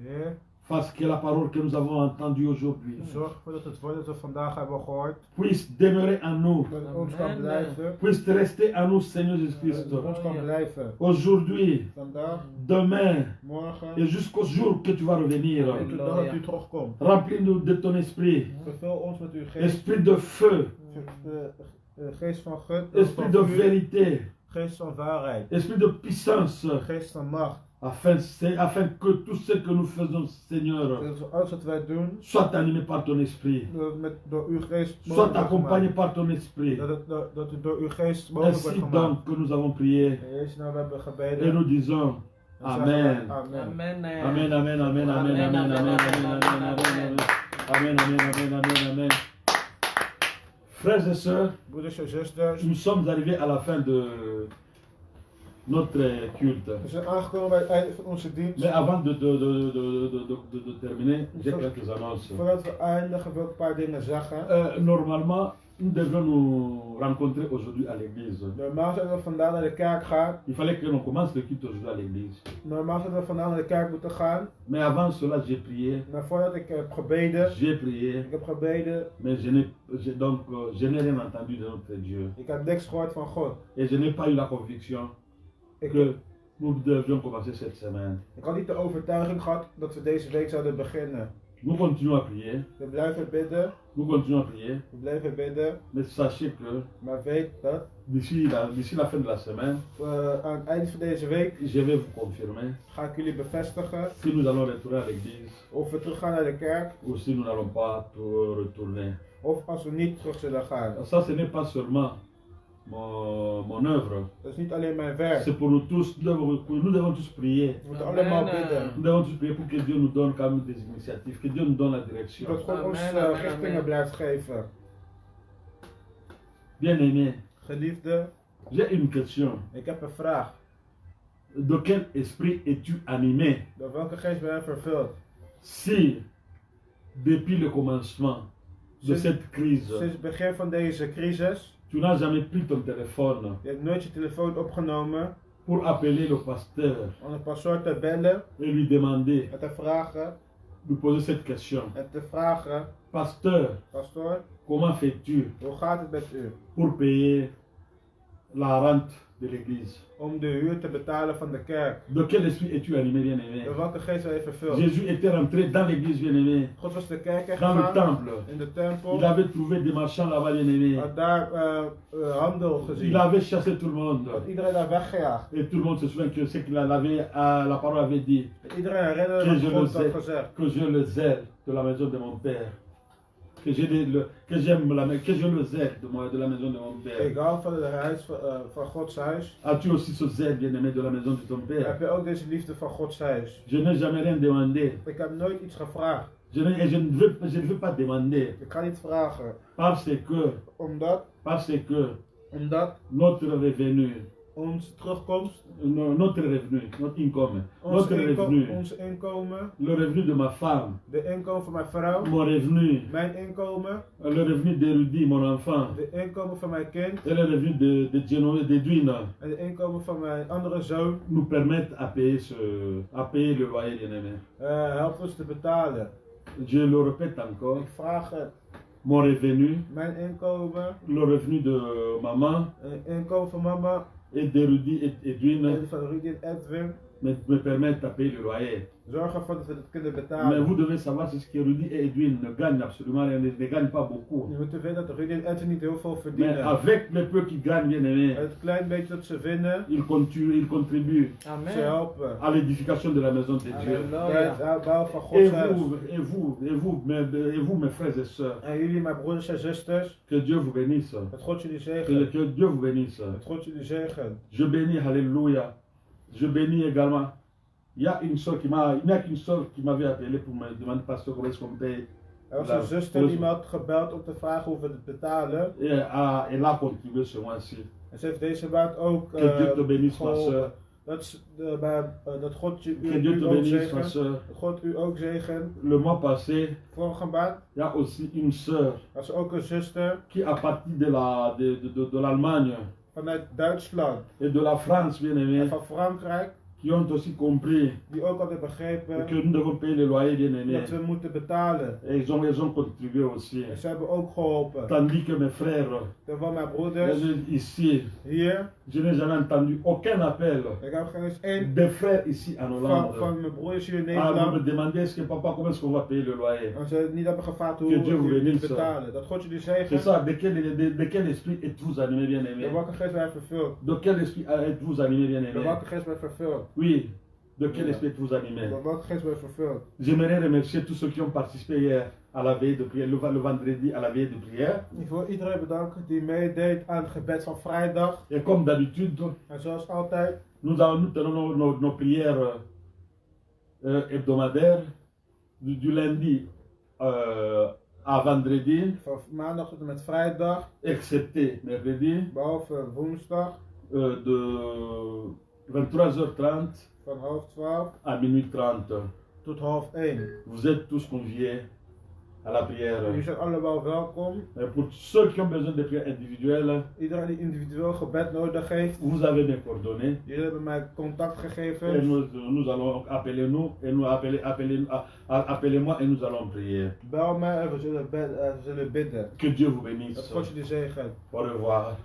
Heer, fasse que la parole que nous avons entendue aujourd'hui zorg ervoor dat het woord dat we vandaag hebben gehoord, puisse demeurer en nous, dat het ons kan blijven. puisse rester en nous, Seigneur Jésus-Christ. Dat het ons kan blijven. Aujourd'hui, Vandaag, demain morgen et jusqu'au jour que tu vas revenir. en tot de dag dat u terugkomt. Remplis-nous de ton esprit, Vervul ons met uw geest. esprit de feu, Geest van God, esprit de vérité, geest van waarheid, esprit de puissance, geest van macht. afin que tout ce que nous faisons, Seigneur, Dat alles wat wij doen, soit animé par ton esprit, door uw geest soit mogelijk wordt accompagné gemaakt. par ton esprit. Dat het door uw geest mogelijk wordt Ainsi gemaakt. donc que nous avons prié In Jezus naam hebben we et gebeden. nous disons Dan zeggen we Amen. Amen. Amen. Amen, amen, amen, amen, amen, amen, amen, amen, amen, amen, amen, amen, amen. Frères et sœurs, Broeders en zusters, nous sommes arrivés à la fin notre culte. We zijn aangekomen bij het einde van onze dienst. Mais avant de terminer, j'ai quelques annonces. Voordat we eindigen wil ik een paar dingen zeggen. Normalement, nous devions nous rencontrer aujourd'hui à l'église. Normaal zouden we vandaag naar de kerk gaan. Il fallait que l'on commence le culte aujourd'hui à l'église. Normaal zouden we vandaag naar de kerk moeten gaan. Mais avant cela, j'ai prié. Maar voordat ik heb gebeden. J'ai prié. Ik heb gebeden. Mais je n'ai rien entendu de notre Dieu. Ik heb niks gehoord van God. Et je n'ai pas eu la conviction que nous devions commencer cette semaine. Ik had niet de overtuiging gehad dat we deze week zouden beginnen. Nous continuons à prier. We blijven bidden. Nous continuons à prier. We blijven bidden. Mais sachez que Maar weet dat d'ici la fin de la semaine, aan het eind van deze week je vais vous confirmer ga ik jullie bevestigen si nous allons retourner à l'église of we terug gaan naar de kerk ou si nous n'allons pas retourner. of als we niet terug zullen gaan. Ça, ce n'est pas seulement mon œuvre. Dat is niet alleen mijn werk. C'est pour nous tous. Nous devons tous prier. We moeten allemaal bidden. Nous devons tous prier pour que Dieu nous donne quand même des initiatives, que Dieu nous donne la direction. Dat God ons richtingen blijft geven. Bien-aimé, Geliefde, j'ai une question. ik heb een vraag. De quel esprit es-tu animé Door welke geest ben je vervuld? si, depuis le commencement de Sinds- cette crise, Sinds het begin van deze crisis, tu n'as jamais pris ton téléphone je hebt nooit je telefoon opgenomen pour appeler le pasteur om de pastoor te bellen et lui demander, en te vragen, lui poser cette question. Pasteur, pastoor, comment fais-tu hoe gaat het met u? pour payer la rente de l'église? Om de huur te betalen van de kerk. De quel esprit es-tu animé, bien-aimé? Door welke geest ben je vervuld? Jésus était rentré dans l'église, bien-aimé, God was de kerk dans le gegaan, temple. in de tempel. Il avait trouvé des marchands là-bas, bien-aimé. Had daar handel gezien. Il avait chassé tout le monde. Had iedereen daar weggejaagd. Et tout le monde se souvient que ce qu'il avait, la parole avait dit, En iedereen herinnerde que je, wat le God had zèle, gezegd. que je le zèle de la maison de mon père. Que je le zèle de la maison de mon Ik père. hou van het huis van Gods huis. As-tu aussi ce zèle, bien-aimé, de la maison de ton père? Heb je ook deze liefde van Gods huis? Je n'ai jamais rien demandé. Ik heb nooit iets gevraagd. Je ne veux pas demander. Ik ga niet vragen. Parce que Omdat notre revenu, onze terugkomst, notre revenu, notre income, ons notre revenu, inkomen, le revenu de ma femme, de inkomen van mijn vrouw, mon revenu, mijn inkomen, le revenu d'Érudit, mon enfant, de inkomen van mijn kind et le revenu de Duina en de inkomen van mijn andere zoon nous permettent à payer le loyer, bien-aimé. helpt ons te betalen. Je le répète encore, Ik vraag het. mon revenu, Mijn inkomen, le revenu de maman inkomen van mama et d'Érudit et Duina en van Rudy en Edwin me permettent à payer le loyer. zorgen ervoor dat we het kunnen Mais betalen. vous devez savoir c'est ce que Rudy et Edwin ne gagnent absolument rien, ne gagnent pas beaucoup. Je moet weten dat Rudy en Edwin niet heel veel Mais verdienen. avec le peu qu'ils gagnent, bien aimé, Het klein beetje dat ze winnen, ils contribuent ze Amen. helpen. à l'édification de la maison de Dieu. Bij het uitbouwen van Et Gods huis. vous, mes frères et sœurs, En jullie, mijn broeders en zusters, que Dieu vous bénisse. dat God jullie zegen. Que Dieu vous bénisse. Dat God jullie zegen. Je bénis, alléluia. Je bénis également. Il y a qu'une sœur qui m'avait appelé pour me demander, pasteur, comment est-ce qu'on paye. Er was een zuster die me had gebeld om te vragen hoe we het betalen. Et elle a contribué ce mois-ci. En ze heeft deze maand ook Que Dieu te bénisse, ma geholpen. sœur. Dat God Que Dieu u te ook bénisse, ma zegen. sœur. Dat God u ook zegen. Le mois passé, Vorige maand il y a aussi une sœur was er ook een zuster qui, à partir de l'Allemagne vanuit Duitsland et de la France, bien en aimé, van Frankrijk, qui ont aussi compris die ook hadden begrepen que nous devons payer le loyer, bien aimé. dat we moeten betalen. Et ils ont contribué aussi. En ze hebben ook geholpen. Tandis que mes frères, Terwijl mijn broeders ici, hier, je n'ai jamais entendu aucun appel ik heb geen eens één des frères ici en Hollande van mijn broeders hier in à me Nederland. demander est-ce que papa, comment est-ce qu'on va payer le loyer. En ze niet hebben gevraagd hoe Que Dieu vous we het bénisse. betalen. Dat God jullie C'est zegen. ça, de quel esprit êtes-vous animé, bien aimé? Door welke geest ben je vervuld? De quel esprit êtes-vous animé, bien Door aimé? welke geest ben je vervuld? Oui, de quel esprit êtes-vous animé? Door welke geest ben je vervuld? J'aimerais remercier tous ceux qui ont participé hier à la veille de prière, le vendredi à la veille de prière. Ik wil iedereen bedanken die meedeed aan het gebed van vrijdag. Et comme d'habitude, En zoals altijd, nous tenons nos prières hebdomadaires du lundi à vendredi, van maandag tot en met vrijdag, excepté mercredi, behalve woensdag, 23h30 van 11:30 à minuit 30. tot 12:30. Vous êtes tous conviés à la prière. Jullie zijn allemaal welkom. Et pour ceux qui ont besoin de prières individuelles, Iedereen die individueel gebed nodig heeft, vous avez mes coordonnées. jullie hebben mij Et contactgegevens. nous allons appeler nous et nous appelez-moi et nous allons prier. Bel mij en we zullen bidden. Que Dieu vous Dat bénisse. God je die zegen. Au revoir.